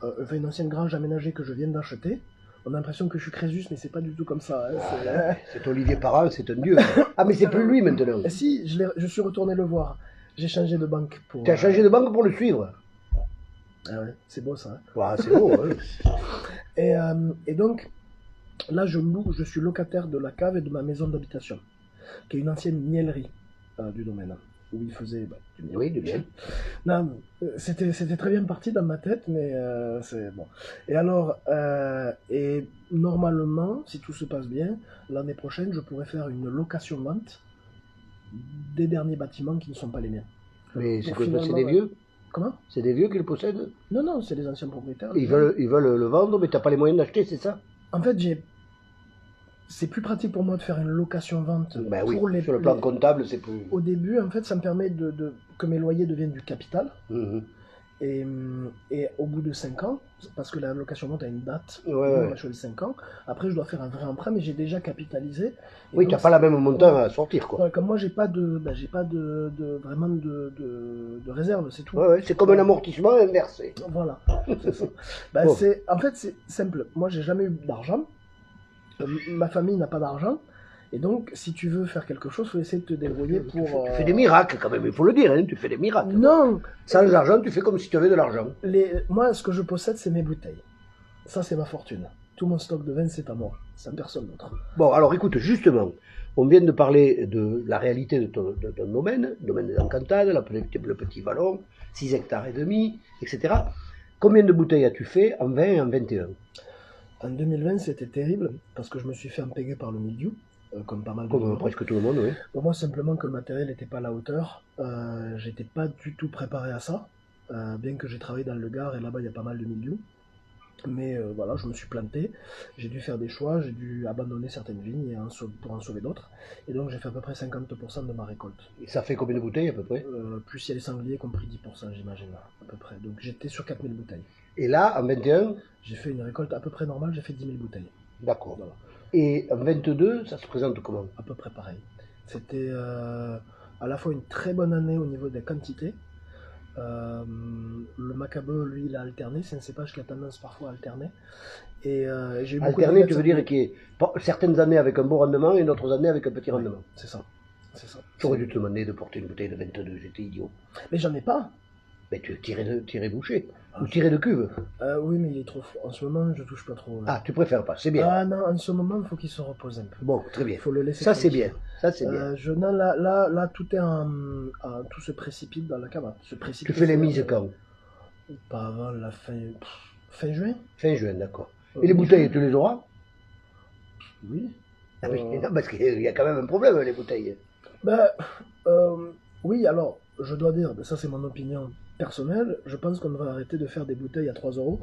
enfin une ancienne grange aménagée que je viens d'acheter. On a l'impression que je suis Crésus, mais c'est pas du tout comme ça. Hein. c'est Olivier Parent, c'est un dieu. Ah, mais c'est plus lui maintenant. Et si, je suis retourné le voir. J'ai changé de banque pour. Tu as changé de banque pour le suivre. Ah ouais, c'est beau ça. Hein. Ouais, c'est beau. Hein. Et donc, là, je suis locataire de la cave et de ma maison d'habitation, qui est une ancienne miellerie du domaine, où il faisait du miel. Oui, du bien. Non, c'était très bien parti dans ma tête, mais c'est bon. Et alors, et normalement, si tout se passe bien, l'année prochaine, je pourrais faire une location-vente des derniers bâtiments qui ne sont pas les miens. Mais c'est Pour quoi, c'est finalement, des vieux? Comment? C'est des vieux qui le possèdent? Non, c'est les anciens propriétaires. Ils veulent le vendre, mais tu n'as pas les moyens d'acheter, c'est ça? En fait, c'est plus pratique pour moi de faire une location-vente Ben oui, pour sur le plan comptable, c'est plus... Au début, en fait, ça me permet que mes loyers deviennent du capital. Mhm. Et au bout de 5 ans, parce que la location-vente a une date, Ouais, on ouais. a choisi 5 ans, après je dois faire un vrai emprunt, mais j'ai déjà capitalisé. Et Oui, tu donc, n'as pas la même montant à sortir, quoi. ouais, comme moi, j'ai pas vraiment de réserve, c'est tout. Ouais, ouais, c'est comme un amortissement inversé. Voilà, c'est ça. Bah, Bon. En fait, c'est simple. Moi, j'ai jamais eu d'argent. Ma famille n'a pas d'argent. Et donc, si tu veux faire quelque chose, il faut essayer de te débrouiller pour... Tu fais des miracles, quand même, il faut le dire, hein, tu fais des miracles. Non, Sans argent, tu fais comme si tu avais de l'argent. moi, ce que je possède, c'est mes bouteilles. Ça, c'est ma fortune. Tout mon stock de vin, c'est à moi. C'est à personne d'autre. Bon, alors écoute, justement, on vient de parler de la réalité de ton domaine, le domaine des Encantades, le petit vallon, 6 hectares et demi, etc. Combien de bouteilles as-tu fait en 20 et en 21? En 2020, c'était terrible, parce que je me suis fait empêcher par le mildiou, comme pas mal de Comme vignerons. presque tout le monde, oui. Pour moi, simplement que le matériel n'était pas à la hauteur. J'étais pas du tout préparé à ça, bien que j'ai travaillé dans le Gard, et là-bas, il y a pas mal de mildiou. Mais voilà, je me suis planté, j'ai dû faire des choix, j'ai dû abandonner certaines vignes pour en sauver d'autres. Et donc j'ai fait à peu près 50% de ma récolte. Et ça fait combien de bouteilles à peu près? Plus il y a les sangliers qui ont pris 10%, j'imagine, à peu près. Donc j'étais sur 4000 bouteilles. Et là, en 21, J'ai fait une récolte à peu près normale, j'ai fait 10 000 bouteilles. d'accord. Voilà, Et en 22, ça se présente comment? à peu près pareil. C'était à la fois une très bonne année au niveau des quantités. Le Macabeu, lui, il a alterné. C'est un cépage qui a tendance parfois à alterner. Et j'ai eu beaucoup Alterner, de tu veux dire qu'il y ait certaines années avec un bon rendement et d'autres années avec un petit Ouais, rendement. c'est ça. C'est ça. J'aurais dû te demander de porter une bouteille de 22, j'étais idiot. Mais j'en ai pas. Mais tu tirais boucher, ou tirer de cuve. Oui, mais il est trop fort. En ce moment, je touche pas trop. Ah, tu préfères pas, c'est bien. Ah non, en ce moment, il faut qu'il se repose un peu. Bon, très bien. Il faut le laisser Ça, c'est tranquille. bien. Ça, c'est bien. Non, là, tout est tout se précipite dans la cave. Tu fais les mises quand? Pas avant la fin juin. Fin juin, d'accord. Et les bouteilles, tu les auras? Oui. Ah oui, non, parce qu'il y a quand même un problème, les bouteilles. Ben, oui, alors, je dois dire, ça c'est mon opinion personnelle, je pense qu'on devrait arrêter de faire des bouteilles à 3 euros.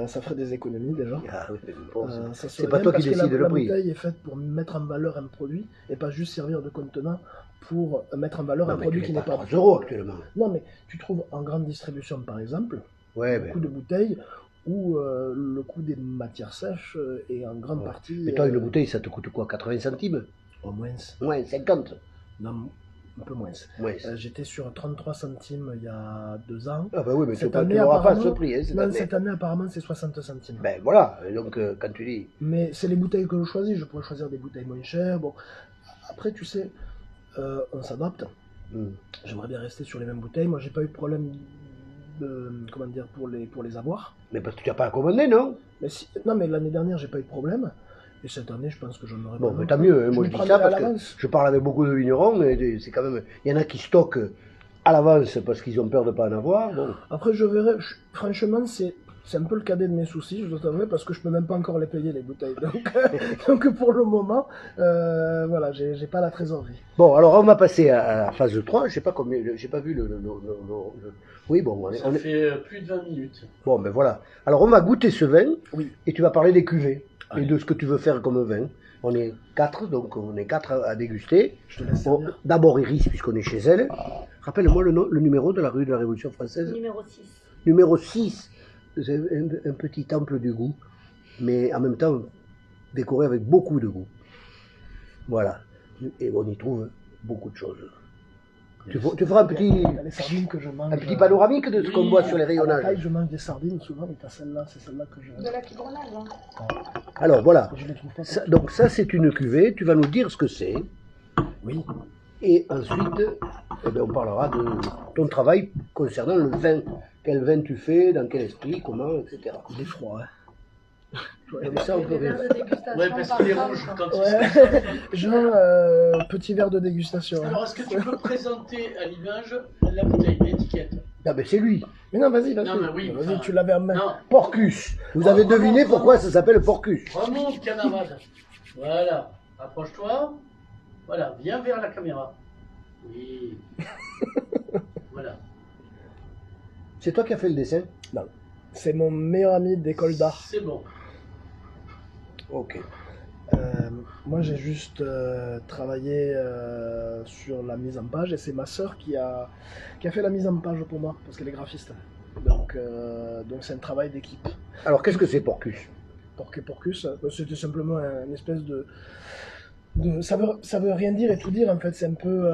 Ça ferait des économies déjà. Ah, oui, mais bon, Ça c'est serait pas bien toi qui parce que décides le la prix. bouteille est faite pour mettre en valeur un produit et pas juste servir de contenant pour mettre en valeur Non, un mais produit tu qui n'es n'est pas pas... 3 euros actuellement. Non, mais tu trouves en grande distribution, par exemple, Ouais, le mais... coût de bouteille où le coût des matières sèches est en grande Ouais. partie... Mais toi, une bouteille, ça te coûte quoi? 80 centimes? Au moins. Ouais, 50. Non, un peu moins. Ouais. J'étais sur 33 centimes il y a 2 ans. Ah ben oui, mais tu Cette année, n'auras pas ce apparemment- prix, hein, cette Non, année. cette année, apparemment, c'est 60 centimes. Ben voilà, et donc quand tu dis... Mais c'est les bouteilles que je choisis. Je pourrais choisir des bouteilles moins chères. Bon, après, tu sais, on s'adapte. J'aimerais bien rester sur les mêmes bouteilles. Moi, j'ai pas eu de problème comment dire, pour les avoir. Mais parce que tu n'as pas à commander, non? Mais non, mais l'année dernière, j'ai pas eu de problème. Et cette année, je pense que j'en aurai pas. Bon, mais non tant plus. mieux, hein, moi me je dis prendrai ça à parce que l'avance. je parle avec beaucoup de vignerons, et c'est quand même... Il y en a qui stockent à l'avance parce qu'ils ont peur de ne pas en avoir. Bon. Après, je verrai. Franchement, c'est un peu le cadet de mes soucis, je dois t'avouer, parce que je peux même pas encore les payer, les bouteilles. Donc pour le moment, voilà, j'ai pas la trésorerie. Bon, alors on va passer à la phase 3. Je sais pas combien, j'ai pas vu le... Oui, bon, Ça fait plus de 20 minutes. Bon, ben voilà. Alors on va goûter ce vin, Oui. et tu vas parler des cuvées, Allez. et de ce que tu veux faire comme vin. On est 4, donc on est 4 à déguster. Je te laisse Bon, servir. d'abord Iris, puisqu'on est chez elle. Rappelle-moi le numéro de la rue de la Révolution française. Numéro 6. Numéro 6. C'est un petit temple du goût, mais en même temps décoré avec beaucoup de goût. Voilà. Et on y trouve beaucoup de choses. Tu feras un petit, T'as les sardines que je mange. panoramique de ce qu'on voit sur les À la rayonnages. taille, je mange des sardines souvent, mais t'as celle-là, c'est celle-là que je. De la Quibronnage. Hein. Alors voilà. Je les trouve pas. Donc ça c'est une cuvée, tu vas nous dire ce que c'est. Oui. Et ensuite, eh bien, on parlera de ton travail concernant le vin. Quel vin tu fais, dans quel esprit, comment, etc. Il est froid, hein. Mais ça, on peut Des verres rien. de dégustation. Ouais, parce qu'il est rouge quand il se Ouais. Genre, petit verre de dégustation. Alors, est-ce que tu peux présenter à l'image la bouteille, l'étiquette? Ah ben c'est lui, Mais non, vas-y, vas-y. Non, mais oui, Vas-y, enfin, tu l'avais en main. Non, Porcus. Vous avez deviné pourquoi ça s'appelle Porcus? remonte, camarade. Voilà, approche-toi. Voilà, viens vers la caméra. Oui. Voilà. C'est toi qui as fait le dessin? C'est mon meilleur ami d'école d'art. C'est bon. Ok. Moi, j'ai juste travaillé sur la mise en page et c'est ma sœur qui a fait la mise en page pour moi parce qu'elle est graphiste. Donc c'est un travail d'équipe. Alors qu'est-ce que c'est Porcus? Porcus, c'était simplement une espèce de ça veut rien dire et tout dire en fait. C'est un peu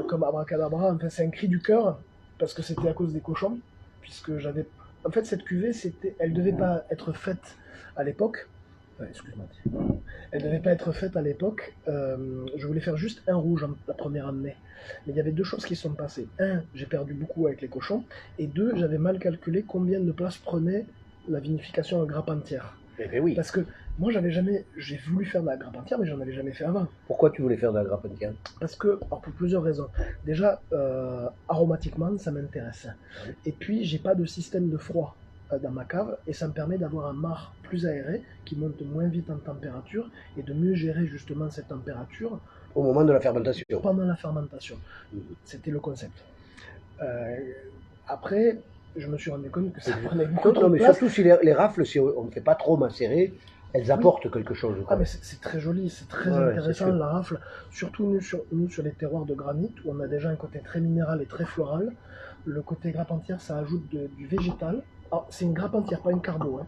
comme abracadabra. En fait, c'est un cri du cœur parce que c'était à cause des cochons, puisque j'avais. En fait, cette cuvée, elle devait pas être faite à l'époque. Excuse-moi. Elle devait pas être faite à l'époque. Je voulais faire juste un rouge la première année. Mais il y avait deux choses qui se sont passées. Un, j'ai perdu beaucoup avec les cochons. Et deux, j'avais mal calculé combien de place prenait la vinification en grappe entière. Eh bien oui. Parce que moi, j'ai voulu faire de la grappe entière, mais j'en avais jamais fait avant. Pourquoi tu voulais faire de la grappe entière? Parce que, alors pour plusieurs raisons. Déjà, aromatiquement, ça m'intéresse. Et puis, j'ai pas de système de froid dans ma cave, et ça me permet d'avoir un marc plus aéré, qui monte moins vite en température, et de mieux gérer justement cette température Au moment de la fermentation. pendant la fermentation. C'était le concept. Après, je me suis rendu compte que ça prenait beaucoup Non, trop de mais place. surtout si les rafles, si on ne fait pas trop macérer, elles apportent quelque chose. Ah mais c'est très joli, c'est très Ouais, c'est intéressant sûr. la rafle, surtout nous sur les terroirs de granit où on a déjà un côté très minéral et très floral. Le côté grappe entière, ça ajoute du végétal. Alors, c'est une grappe entière, pas une carbo, hein.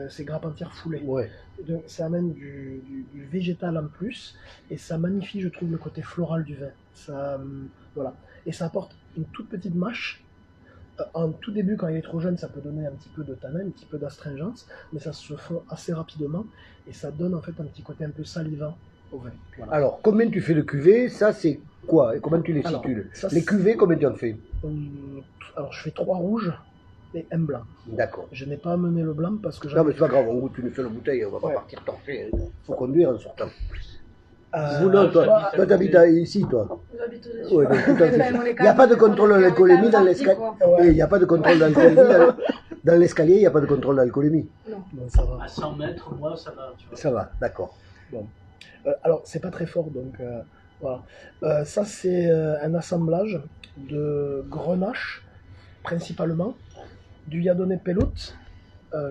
C'est grappe entière foulée. Ouais. Donc, ça amène du végétal en plus et ça magnifie, je trouve, le côté floral du vin. Ça, voilà. Et ça apporte une toute petite mâche. En tout début, quand il est trop jeune, ça peut donner un petit peu de tanin, un petit peu d'astringence, mais ça se fond assez rapidement et ça donne en fait un petit côté un peu salivant au vin. Voilà. Alors, combien tu fais de cuvées? Ça, c'est quoi? Et comment tu les Alors, situes? ça, Les cuvées, combien tu en fais? Alors, je fais 3 rouges et un blanc. D'accord. Je n'ai pas amené le blanc parce que Non, mais c'est pas grave, on goûte une seule bouteille, on va pas Ouais. partir torché. Il faut conduire en sortant. Euh, Vous, non, toi, bah, toi, t'habites ici, toi. J'habite au-dessus. Ouais, donc, tout à fait. Enfin, on est Il quand n'y a même- pas de on est contrôle quand même d'alcoolémie dans parti, l'escalier. quoi. ouais. Il n'y a pas de contrôle d'alcoolémie. Dans l'escalier, il n'y a pas de contrôle d'alcoolémie. Bon, ça va. À 100 mètres, moi, ça va. Tu vois. Ça va, d'accord. Alors, c'est pas très fort, donc voilà. Ça, c'est un assemblage de grenache, principalement, du Yadone Pelot,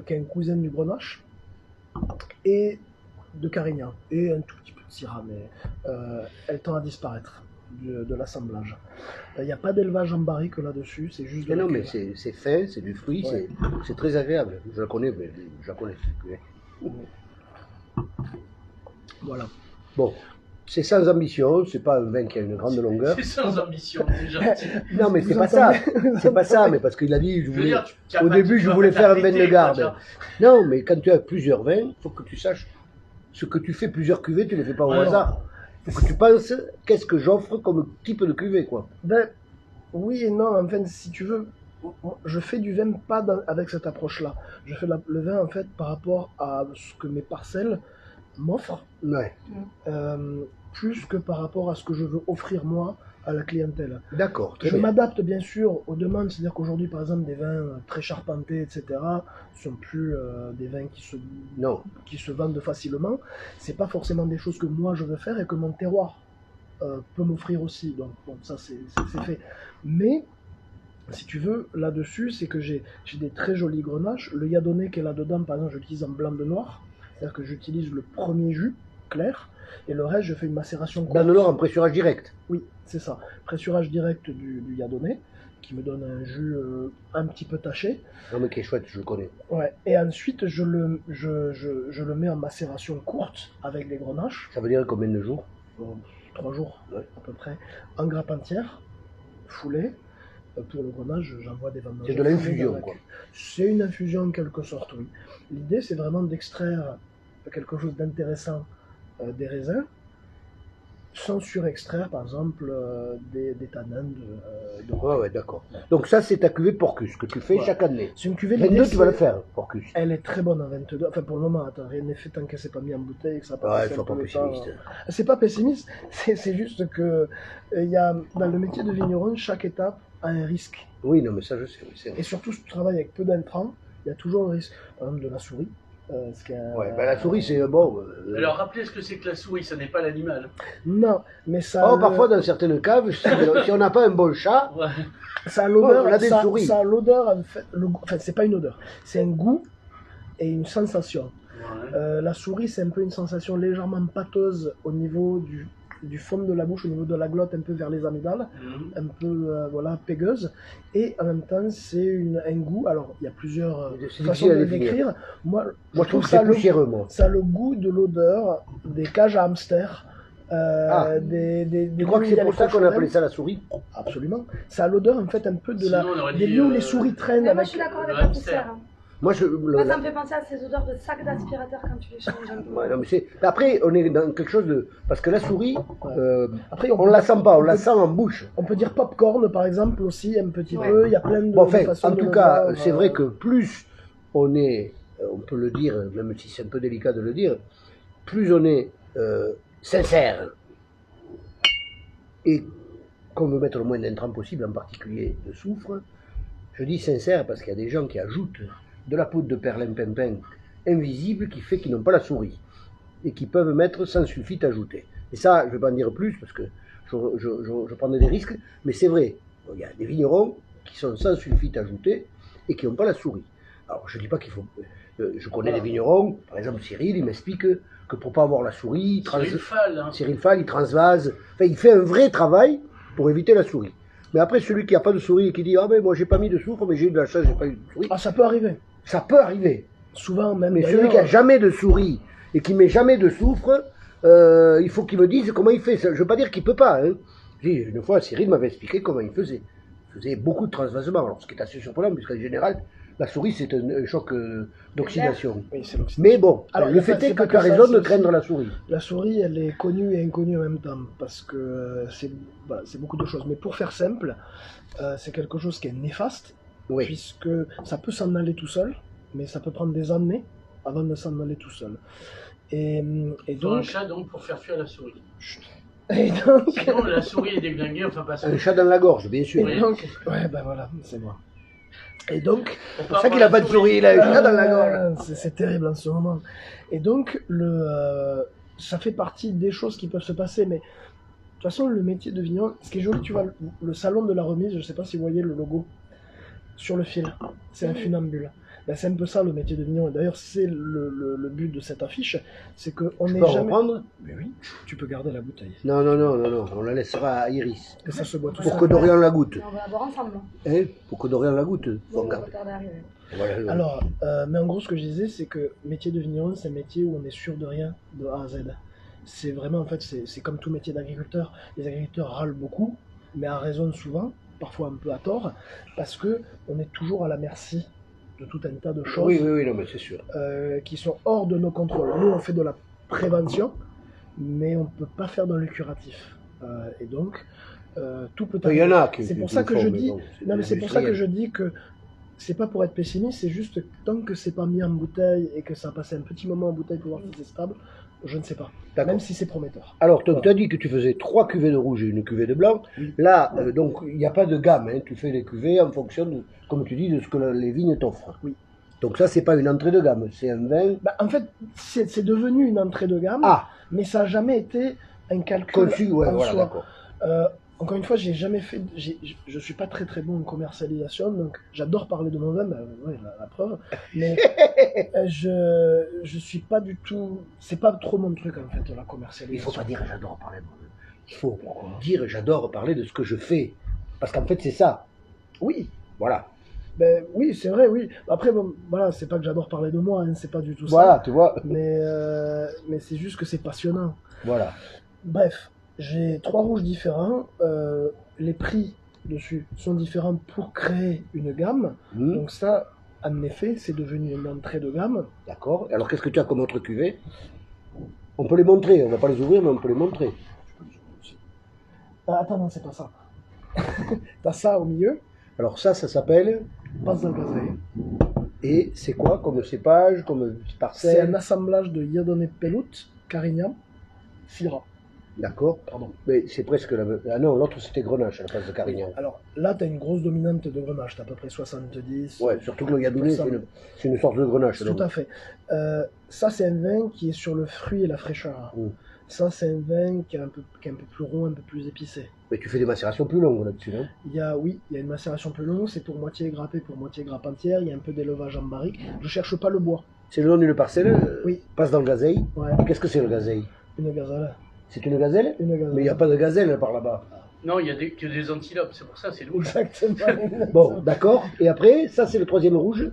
qui est un cousin du grenache, et de Carignan, et un tout petit peu de Syrah, mais elle tend à disparaître de l'assemblage. Il n'y a pas d'élevage en barrique là-dessus, c'est juste de Mais la non, mais cuve. c'est fin, c'est du fruit, Ouais. c'est très agréable. Je la connais, mais je la connais. Voilà. Bon, C'est sans ambition, c'est pas un vin qui a une grande longueur. C'est sans ambition, déjà. Non, mais Vous c'est pas ça. entendez C'est pas ça, mais parce qu'il a dit, Je veux dire, au début, je voulais faire un vin de garde. Non, mais quand tu as plusieurs vins, il faut que tu saches ce que tu fais plusieurs cuvées, tu les fais pas au Alors, hasard. Il faut que tu penses, qu'est-ce que j'offre comme type de cuvée, quoi. Ben, oui et non, enfin, si tu veux, je fais du vin pas avec cette approche-là. Je fais le vin, en fait, par rapport à ce que mes parcelles m'offrent, Ouais, plus que par rapport à ce que je veux offrir moi à la clientèle. d'accord, très Je bien. m'adapte bien sûr aux demandes, c'est-à-dire qu'aujourd'hui, par exemple, des vins très charpentés, etc., sont plus des vins Non, qui se vendent facilement. C'est pas forcément des choses que moi je veux faire et que mon terroir peut m'offrir aussi. Donc bon, ça c'est fait. Mais si tu veux, là-dessus, c'est que j'ai des très jolis grenaches. Le yadonné qui est là-dedans, par exemple, je l'utilise en blanc de noir. C'est-à-dire que j'utilise le premier jus clair et le reste, je fais une macération dans le noir en pressurage direct. Oui, c'est ça. Pressurage direct du yadonné qui me donne un jus un petit peu taché. Non, mais qui est chouette, je le connais. Ouais. Et ensuite, je le mets en macération courte avec des grenaches. Ça veut dire combien de jours? 3 jours Ouais. à peu près. En grappe entière, foulée. Pour le grenage, j'envoie des vendangeurs. C'est de l'infusion, quoi. C'est une infusion en quelque sorte, oui. L'idée, c'est vraiment d'extraire quelque chose d'intéressant des raisins, sans surextraire, par exemple, des tanins de Ouais, d'accord. Donc ça, c'est ta cuvée Porcus que tu fais Voilà. chaque année. C'est une cuvée 22, tu vas le faire, Porcus. Elle est très bonne en 22. Enfin, pour le moment, attends, rien n'est fait tant que c'est pas mis en bouteille, que ça a pas Ouais, passé sois un pas peu le temps. pessimiste. C'est pas pessimiste, c'est juste que il y a, dans le métier de vigneron, chaque étape a un risque. Oui, non, mais ça, je sais. Oui, c'est vrai. Et surtout, si tu travailles avec peu d'intrants, il y a toujours le risque. Par exemple, de la souris. Ouais, ben la souris, c'est bon. Alors, rappelez ce que c'est que la souris, ça n'est pas l'animal. Non, mais ça. Oh, parfois, dans certaines caves, si on n'a pas un bon chat, Ouais. Ça a l'odeur. Oh, on a des ça, souris. ça a l'odeur, en fait. Enfin, c'est pas une odeur. C'est un goût et une sensation. Ouais. La souris, c'est un peu une sensation légèrement pâteuse au niveau du fond de la bouche, au niveau de la glotte, un peu vers les amygdales, Mhm. un peu voilà, pégueuse. Et en même temps, c'est un goût. Alors, il y a plusieurs C'est façons difficile à de le définir. décrire. Moi, moi, je trouve que c'est poussiéreux, moi. ça a le goût de l'odeur des cages à hamsters. Ah. Des Tu crois que lieux où il y c'est a pour les ça qu'on cochons appelait d'Inde. ça la souris? Absolument. Ça a l'odeur en fait un peu de Sinon, on aurait des dit, lieux où les souris traînent Mais moi, avec. je suis d'accord avec le la hamster. poussière. Moi, Moi, ça me fait penser à ces odeurs de sacs d'aspirateur quand tu les changes un peu. Ouais, non, mais après, on est dans quelque chose de... Parce que la souris, Après, on la sent pas, on la sent en bouche. On peut dire popcorn par exemple aussi un petit Ouais. peu. Il y a plein de, Bon, de enfin, façons en de tout le cas, voir, c'est vrai que plus on est, on peut le dire, même si c'est un peu délicat de le dire, plus on est sincère et qu'on veut mettre le moins d'intrants possible, en particulier de soufre. Je dis sincère parce qu'il y a des gens qui ajoutent de la poudre de perlimpinpin invisible qui fait qu'ils n'ont pas la souris et qui peuvent mettre sans sulfite ajouté. Et ça, je ne vais pas en dire plus parce que je prendrais des risques, mais c'est vrai, il y a des vignerons qui sont sans sulfite ajouté et qui n'ont pas la souris. Alors, je ne dis pas qu'il faut... je connais des vignerons, par exemple Cyril, il m'explique que pour ne pas avoir la souris, Cyril Fall, hein. Cyril Fall, il transvase, enfin, il fait un vrai travail pour éviter la souris. Mais après, celui qui n'a pas de souris et qui dit « Ah ben moi j'ai pas mis de soufre, mais j'ai eu de la chance, j'ai pas eu de souris Ah, ça peut arriver. », ça peut arriver. Souvent même. Mais d'ailleurs, celui qui a jamais de souris et qui met jamais de soufre, il faut qu'il me dise comment il fait. Je ne veux pas dire qu'il peut pas. Hein. Une fois, Cyril m'avait expliqué comment il faisait. Il faisait beaucoup de transvasement, alors, ce qui est assez surprenant, puisqu'en général, la souris, c'est un choc d'oxydation. Oui, c'est l'oxydation. Mais bon, Alors, le en fait, fait est c'est que pas tu as que ça, raison c'est de aussi- craindre la souris. La souris, elle est connue et inconnue en même temps, parce que c'est beaucoup de choses. Mais pour faire simple, c'est quelque chose qui est néfaste, Oui. puisque ça peut s'en aller tout seul, mais ça peut prendre des années avant de s'en aller tout seul. Et Il faut un donc, chat donc pour faire fuir la souris. et donc, Sinon, la souris est déglinguée, enfin pas ça. Un chat dans la gorge, bien sûr. Oui. ouais, ben voilà, c'est moi. Et donc, C'est C'est pour ça qu'il n'a pas de souris, il a un chat dans la gorge. c'est terrible en ce moment. Et donc, ça fait partie des choses qui peuvent se passer, mais de toute façon, le métier de vigneron, ce qui est joli, tu vois, le salon de la remise, je ne sais pas si vous voyez le logo sur le fil, c'est un funambule. Ben, c'est un peu ça le métier de vigneron. D'ailleurs, c'est le but de cette affiche, c'est qu'on Tu n'est peux jamais. reprendre? Mais oui, tu peux garder la bouteille. Non, non, non, non, non, on la laissera à Iris. Et ça se boit tout Pour seul. que Dorian la goûte. Et on va la boire ensemble. Hein, pour que Dorian la goûte. On Bon, va regarde. pas tarder à arriver. Voilà. Alors, mais en gros, ce que je disais, c'est que métier de vigneron, c'est un métier où on est sûr de rien de A à Z. c'est vraiment, en fait, c'est comme tout métier d'agriculteur. Les agriculteurs râlent beaucoup, mais à raison souvent, parfois un peu à tort, parce que on est toujours à la merci de tout un tas de choses Oui, non, mais c'est sûr. qui sont hors de nos contrôles. Nous, on fait de la prévention, mais on ne peut pas faire dans le curatif. Et donc, tout peut Il y en arriver. a qui C'est pour qui ça le que font, je mais dis, bon, non, mais c'est pour ça que industriel. je dis que c'est pas pour être pessimiste, c'est juste que tant que c'est pas mis en bouteille et que ça a passé un petit moment en bouteille pour voir si c'est stable, je ne sais pas. D'accord. Même si c'est prometteur. Alors, donc, Voilà. tu as dit que tu faisais 3 cuvées de rouge et une cuvée de blanc. Oui. Là, donc, il n'y a pas de gamme. Hein. Tu fais les cuvées en fonction, de, comme tu dis, de ce que les vignes t'offrent. Oui. Donc ça, c'est pas une entrée de gamme, c'est un vin. Bah, en fait, c'est devenu une entrée de gamme, Ah, mais ça n'a jamais été un calcul conçu, ouais, en voilà, soi. d'accord. Encore une fois, j'ai jamais fait, je suis pas très bon en commercialisation, donc j'adore parler de mon vin, bah, ouais, la preuve, mais je suis pas du tout, c'est pas trop mon truc en fait la Il commercialisation. faut pas dire j'adore parler de moi. Il faut dire j'adore parler de ce que je fais. Parce qu'en fait, c'est ça. Oui, Voilà. ben oui, c'est vrai, oui. Après, bon, voilà, c'est pas que j'adore parler de moi, hein, c'est pas du tout Voilà, ça, tu vois. mais c'est juste que c'est passionnant. Voilà. Bref, j'ai 3 rouges différents. Les prix dessus sont différents pour créer une gamme. Hmm, Donc ça, en effet, c'est devenu une entrée de gamme. d'accord. Alors, qu'est-ce que tu as comme autre cuvée? On peut les montrer. On va pas les ouvrir, mais on peut les montrer. Ah, attends, non, c'est pas ça. T'as ça au milieu, Alors, ça s'appelle. passe dans le gazeille. Et c'est quoi comme cépage, comme C'est un parcelle? assemblage de Iadone Pelout, Carignan, Syrah. D'accord. Pardon. Mais c'est presque la même. Ah non, l'autre c'était Grenache à la place de Carignan. Alors là, t'as une grosse dominante de Grenache, t'as à peu près 70. Ouais, surtout que le Yadouné, Ça- c'est une sorte de Grenache. Tout donc. à fait. Ça, c'est un vin qui est sur le fruit et la fraîcheur. Mm. Ça, c'est un vin qui est un peu plus rond, un peu plus épicé. Mais tu fais des macérations plus longues là-dessus, non? Oui, il y a une macération plus longue, c'est pour moitié grappé, pour moitié grappe entière, il y a un peu d'élevage en barrique. Je cherche pas le bois. C'est le nom d'une parcelle, Oui. passe dans le gazeille. Ouais, Qu'est-ce que c'est le gazeille? une gazelle. C'est une gazelle? Une gazelle. Mais il n'y a pas de gazelle par là-bas. Non, il y a que des antilopes, c'est pour ça, c'est louche. Exactement. Bon, d'accord. Et après, ça c'est le troisième rouge.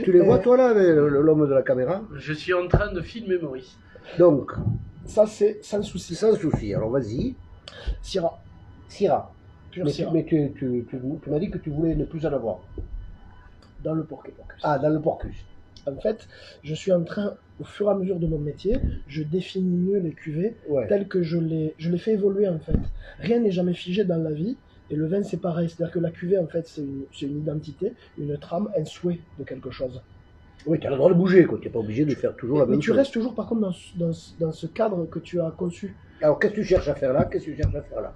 Tu les vois toi là, avec l'homme de la caméra? Je suis en train de filmer Maurice. Donc, Ça, c'est sans souci. sans souci. Alors vas-y. Syrah. Syrah. Pure Mais, Syrah. tu m'as dit que tu voulais ne plus en avoir. Dans le porc et porcus. Ah, dans le Porcus. En fait, je suis en train, au fur et à mesure de mon métier, je définis mieux les cuvées Ouais. telles que je les fais évoluer en fait. Rien n'est jamais figé dans la vie. Et le vin, c'est pareil. C'est-à-dire que la cuvée, en fait, c'est une identité, une trame, un souhait de quelque chose. Oui, tu as le droit de bouger, quoi. Tu n'es pas obligé de faire toujours la Mais même tu chose. restes toujours, par contre, dans ce cadre que tu as conçu. Alors, qu'est-ce que tu cherches à faire là? Qu'est-ce que tu cherches à faire là?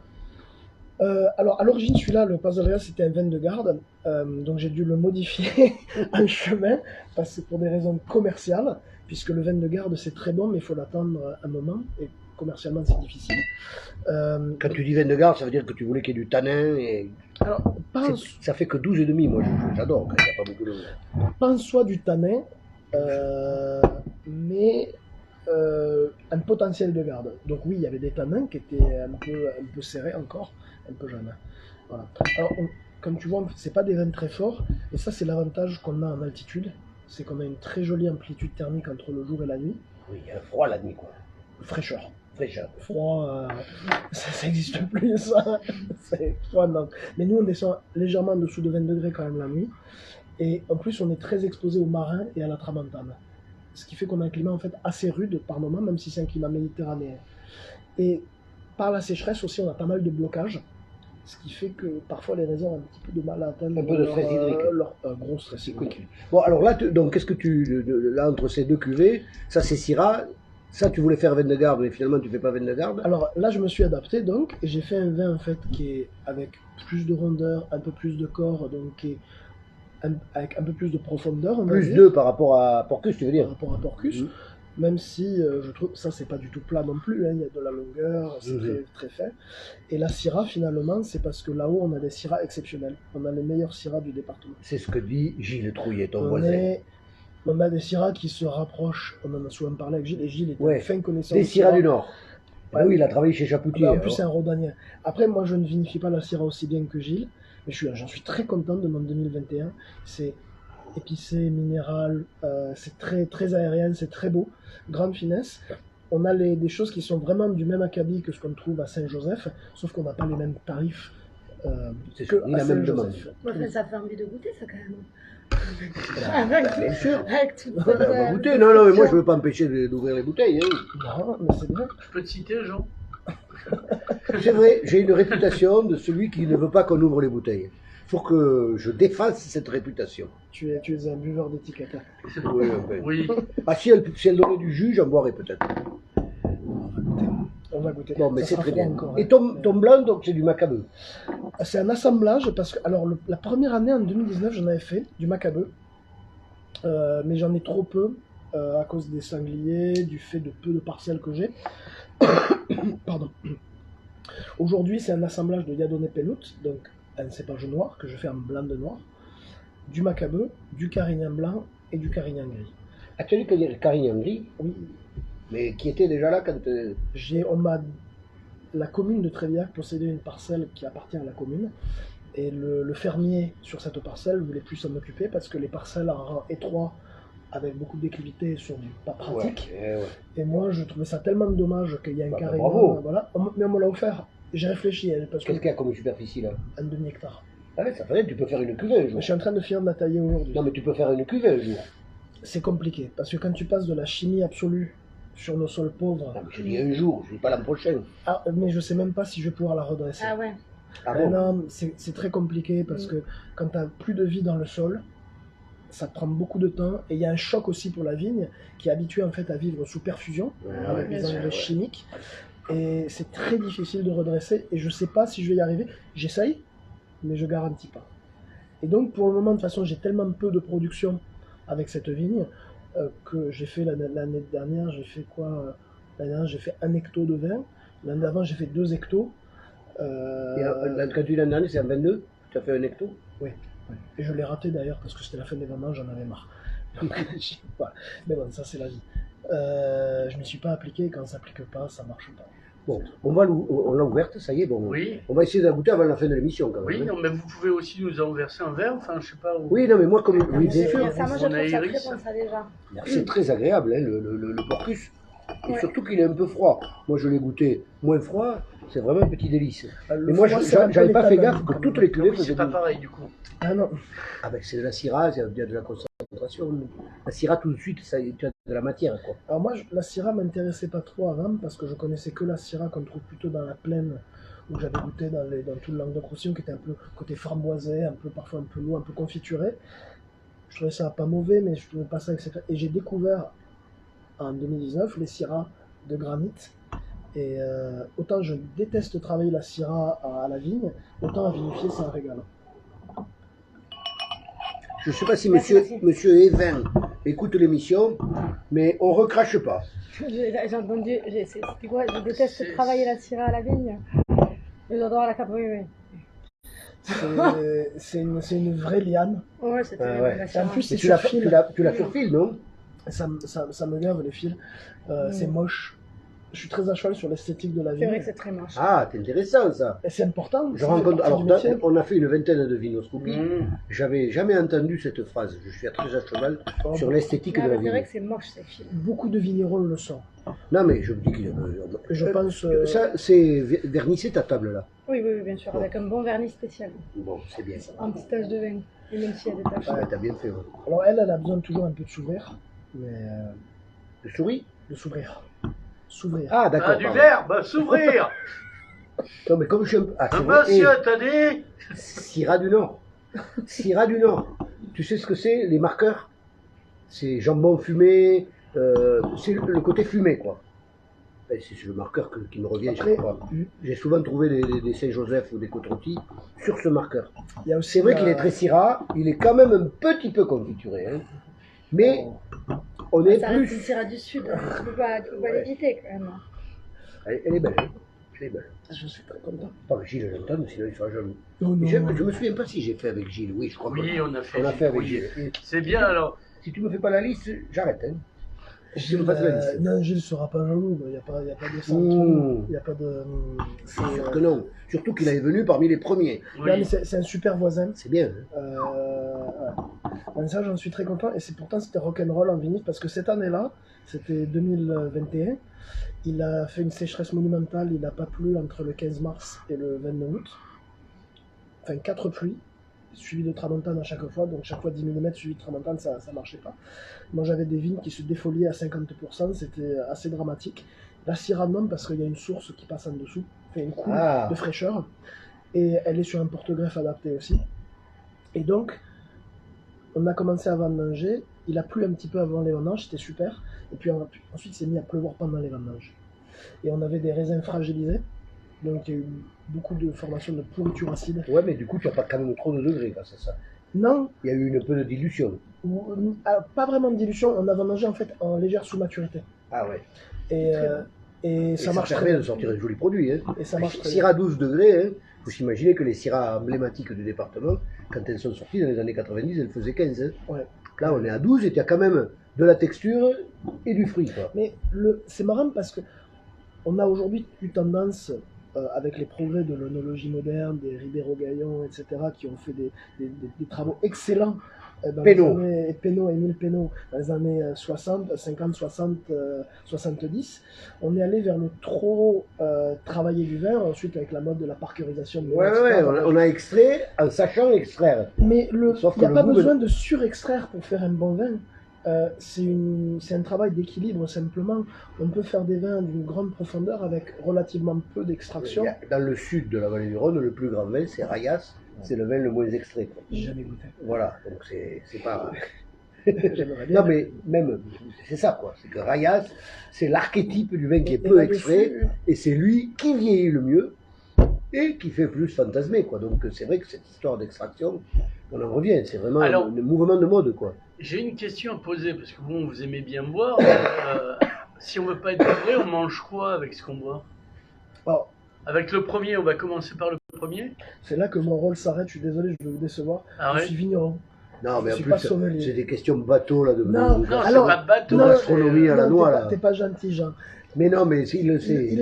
Alors, à l'origine, celui-là, le Pasoria, c'était un vin de garde. Donc, j'ai dû le modifier en chemin, parce que pour des raisons commerciales, puisque le vin de garde, c'est très bon, mais il faut l'attendre un moment, et commercialement, c'est difficile. Quand tu dis vin de garde, ça veut dire que tu voulais qu'il y ait du tanin et Alors, pas en, ça fait que 12,5, moi j'adore quand il n'y a pas beaucoup de... pas en soi du tanin, mais un potentiel de garde. Donc oui, il y avait des tanins qui étaient un peu serrés encore, un peu jeunes. Voilà. Alors, comme tu vois, c'est pas des vins très forts, et ça c'est l'avantage qu'on a en altitude, c'est qu'on a une très jolie amplitude thermique entre le jour et la nuit. Oui, il y a froid la nuit, quoi. Fraîcheur. Fraîcheur. Froid, ça n'existe plus, ça. C'est froid, non. Mais nous, on descend légèrement en dessous de 20 degrés quand même la nuit. Et en plus, on est très exposé aux marins et à la tramontane. Ce qui fait qu'on a un climat en fait assez rude par moment, même si c'est un climat méditerranéen. Et par la sécheresse aussi, on a pas mal de blocages. Ce qui fait que parfois les raisins ont un petit peu de mal à atteindre Un peu de stress hydrique. leur gros stress hydrique. Bon, alors là, donc qu'est-ce que là, entre ces deux cuvées, ça c'est Syrah, ça tu voulais faire vin de garde, mais finalement tu fais pas vin de garde. Alors là, je me suis adapté donc, et j'ai fait un vin en fait qui est avec plus de rondeur, un peu plus de corps, donc qui est avec un peu plus de profondeur, on va Plus dire, 2 par rapport à Porcus, tu veux par dire. rapport à Porcus. Mhm. Même si je trouve que ça c'est pas du tout plat non plus, hein, il y a de la longueur, c'est Mhm. très, très fin. Et la Syrah finalement, c'est parce que là-haut on a des Syrahs exceptionnels. On a les meilleurs Syrahs du département. C'est ce que dit Gilles Trouillet, ton On, voisin. on a des Syrahs qui se rapprochent, on en a souvent parlé avec Gilles, et Gilles est Ouais. un fin connaisseur Des de Syrah du Nord. Ouais. Ah oui, il a travaillé chez Ah Chapoutier. bah, en plus, c'est alors. un Rhodanien. Après, moi, je ne vinifie pas la Syrah aussi bien que Gilles, mais j'en suis très content de mon 2021. C'est épicé, minéral, c'est très, très aérien, c'est très beau, grande finesse. on a des choses qui sont vraiment du même acabit que ce qu'on trouve à Saint-Joseph, sauf qu'on n'a pas les mêmes tarifs C'est que sûr, ni à la même demande. Saint-Joseph. Ouais, mais ça fait envie de goûter, ça, quand même. Bien sûr. Avec tout On va goûter. Non, mais moi je ne veux pas empêcher d'ouvrir les bouteilles. Non, mais c'est bien. Je peux te citer, Jean? C'est vrai, j'ai une réputation de celui qui ne veut pas qu'on ouvre les bouteilles. Il faut que je défasse cette réputation. Tu es un buveur d'étiquette. Oui, enfin. Oui. Ah, si elle donnait du jus, j'en boirais peut-être. On va goûter. Non, mais Ça c'est sera très froid bien. encore, Et hein. ton blanc, donc c'est du macabeu. C'est un assemblage parce que alors la première année en 2019 j'en avais fait du macabeu, mais j'en ai trop peu à cause des sangliers, du fait de peu de parcelles que j'ai. Pardon. Aujourd'hui c'est un assemblage de Yadone Pelout, donc un cépage noir que je fais en blanc de noir, du macabeu, du carignan blanc et du carignan gris. As-tu dit le carignan gris, Oui, mais qui était déjà là quand. la commune de Tréviac possédait une parcelle qui appartient à la commune. Et le fermier sur cette parcelle voulait plus s'en occuper parce que les parcelles en rang étroit avec beaucoup de déclivité sont pas pratiques. Ouais. Et moi je trouvais ça tellement dommage qu'il y a un Bah, carré. bravo. Voilà. Mais on me l'a offert. J'ai réfléchi parce que Qu'est-ce qu'il y a comme superficie là? un demi-hectare. Ah ouais, ça fait, tu peux faire une cuvée un jour. Je suis en train de finir de la tailler aujourd'hui. Non, mais tu peux faire une cuvée un jour. C'est compliqué parce que quand tu passes de la chimie absolue sur nos sols pauvres, Non, mais je dis un jour, je dis pas l'an prochain. mais je sais même pas si je vais pouvoir la redresser. Ah ouais. Ah bon? Non, c'est très compliqué parce que quand tu n'as plus de vie dans le sol, ça te prend beaucoup de temps. Et il y a un choc aussi pour la vigne qui est habituée en fait à vivre sous perfusion avec bien des sûr, engrais chimiques. Et c'est très difficile de redresser. Et je ne sais pas si je vais y arriver. J'essaye, mais je garantis pas. Et donc pour le moment, de toute façon, j'ai tellement peu de production avec cette vigne que j'ai fait l'année dernière, j'ai fait quoi l'année dernière, j'ai fait 1 hecto de vin. L'année d'avant, j'ai fait 2 hectos. Et quand tu l'as dernier, c'est en 22? Tu as fait un hecto? Oui. Et je l'ai raté d'ailleurs parce que c'était la fin des vendanges, j'en avais marre. Voilà. Mais bon, ça c'est la vie. Je ne m'y suis pas appliqué et quand ça s'applique pas, ça marche pas. Bon, on l'a ouverte, ça y est. Bon, Oui. on va essayer de la goûter avant la fin de l'émission quand même. Oui, hein. non, mais vous pouvez aussi nous en verser un verre, enfin, je sais pas. Oui, non, mais moi, comme. Oui, bien sûr. Ça, moi, je On a trouve ça Iris. très bon, ça, déjà. C'est très agréable, hein, le porcus. Et Ouais. surtout qu'il est un peu froid. Moi, je l'ai goûté moins froid, c'est vraiment un petit délice. Le Mais moi, froid, c'est un peu j'avais pas fait l'état gaffe que d'un- toutes les cuvées Oui, faisaient c'est pas du... pareil, du coup. Ah non. Ah ben, c'est de la syrah, il y a de la concentration. La syrah, tout de suite, ça, tu as de la matière, quoi. Alors moi, la Syrah m'intéressait pas trop avant parce que je connaissais que la Syrah qu'on trouve plutôt dans la plaine où j'avais goûté dans tout le Languedoc-Roussillon qui était un peu côté framboisé, un peu parfois un peu lourd, un peu confituré. Je trouvais ça pas mauvais, mais je trouvais pas ça etc. Et j'ai découvert en 2019 les Syrahs de granit. Et autant je déteste travailler la Syrah à la vigne, autant à vinifier c'est un régal. Je ne sais pas si Merci, monsieur Evin écoute l'émission, mais on recrache pas. J'ai entendu, c'était quoi? Je déteste C'est- travailler la syrah à la vigne. J'adore la cabriolet. C'est une vraie liane. Ouais, c'était Ah ouais. la Et en syrah. plus, Mais c'est tu l'as sur fil. tu l'as sur fil, non? Ça me gave les fils. C'est moche. Je suis très à cheval sur l'esthétique de la C'est vrai vigne. que c'est très moche. Ah, c'est intéressant, ça. Et c'est important. Je ça fait rencontre... partie Alors, du métier. on a fait une vingtaine de vinoscopies. Mmh. J'avais jamais entendu cette phrase. Je suis très à cheval Oh, sur l'esthétique Ouais, de la mais c'est vrai vigne. que c'est moche ces fils. Beaucoup de vignerons le sont. Non, mais je me dis qu'il Je pense. Ça, c'est vernissé ta table là. Oui, oui, oui, bien sûr, Bon. avec un bon vernis spécial. Bon, c'est bien. Un petit tache de vin. Et même s'il y a des taches. Ouais, t'as bien fait. Ouais. Alors elle a besoin toujours un peu de s'ouvrir. Mais Le souris? de s'ouvrir. S'ouvrir. Ah, d'accord. Ah, du pardon. verbe, s'ouvrir. Non, mais comme je suis un peu. Ah, c'est Ah, vrai. monsieur, t'as dit. Syrah du Nord. Syrah du Nord. Tu sais ce que c'est, les marqueurs? C'est jambon fumé. C'est le côté fumé, quoi. Et c'est le marqueur qui me revient Après, chaque fois. J'ai souvent trouvé des Saint-Joseph ou des Cotontis sur ce marqueur. il y a aussi C'est vrai la- qu'il est très Syrah, il est quand même un petit peu confituré. Hein. Mais on est Ça reste une plus. syrah du sud. Tu peux pas l'éviter quand même. Elle est belle. Hein. Elle est belle. Je suis très content. Pas que Gilles l'entende, sinon il sera jaloux. Non, non. Je me souviens pas si j'ai fait avec Gilles. Oui, je crois Oui, que on a fait. on a fait avec oui. Gilles. Et C'est bien alors. si tu me fais pas la liste, j'arrête. Hein. Gilles, me fasse la liste. non, Gilles sera pas jaloux. Il n'y a pas de sang. Mmh. Il n'y a pas de. C'est Sûr que non. Surtout qu'il est venu parmi les premiers. non, Oui. mais c'est un super voisin. C'est bien. Hein. Ouais. Ben ça, j'en suis très content. Et c'était rock'n'roll en vinif parce que cette année-là, c'était 2021, il a fait une sécheresse monumentale. Il n'a pas plu entre le 15 mars et le 29 août. Enfin, 4 pluies, suivies de tramontane à chaque fois. Donc, chaque fois 10 mm suivi de tramontane, ça ne marchait pas. Moi, j'avais des vignes qui se défoliaient à 50%. C'était assez dramatique. La Syrah non, parce qu'il y a une source qui passe en dessous, fait une coule de fraîcheur. Et elle est sur un porte-greffe adapté aussi. Et donc, on a commencé à vendanger. Il a plu un petit peu avant les vendanges, c'était super. Et puis ensuite, il s'est mis à pleuvoir pendant les vendanges. Et on avait des raisins fragilisés. Donc, il y a eu beaucoup de formations de pourriture acide. Ouais, mais du coup, tu n'as pas quand même trop de degrés grâce à ça. Non. Il y a eu un peu de dilution. Pas vraiment de dilution. On a vendangé en fait en légère sous-maturité. Ah ouais. Et ça marche très bien. Ça permet bien. de sortir un joli produit. Hein. Et ça marche très Syrah 12 degrés, il faut s'imaginer que les Syrahs emblématiques du département, quand elles sont sorties dans les années 90, elles faisaient 15. Hein. Ouais. Là, on est à 12 et tu as quand même de la texture et du fruit. Quoi. Mais c'est marrant parce que on a aujourd'hui eu tendance, avec les progrès de l'œnologie moderne, des Ribeiro-Gaillon, etc., qui ont fait des travaux excellents dans Pénaud. les années, Pénaud, Émile Pénaud, dans les années 60, 50, 60, 70. On est allé vers le trop travailler du vin, ensuite avec la mode de la parkerisation. Ouais, on a extrait en sachant extraire. Mais il n'y a pas goût besoin de surextraire pour faire un bon vin. C'est un travail d'équilibre simplement. On peut faire des vins d'une grande profondeur avec relativement peu d'extraction. Dans le sud de la vallée du Rhône, le plus grand vin, c'est Rayas. C'est le vin le moins extrait. Quoi. J'ai jamais goûté. Voilà, donc c'est pas... J'aimerais bien. Non mais même, c'est ça quoi, c'est que Rayas, c'est l'archétype du vin qui est peu extrait, et c'est lui qui vieillit le mieux, et qui fait plus fantasmer quoi. Donc c'est vrai que cette histoire d'extraction, on en revient, c'est vraiment un mouvement de mode quoi. J'ai une question à poser, parce que bon, vous aimez bien boire. Si on veut pas être vrai, on mange quoi avec ce qu'on boit? Avec le premier, on va commencer par le premier. C'est là que mon rôle s'arrête, je suis désolé, je vais vous décevoir. Je suis vigneron. Non, mais en plus, c'est des questions bateau là. Non, alors, c'est pas bateau. Gastronomie à la noix là. T'es pas gentil, Jean. Mais non, mais il le sait.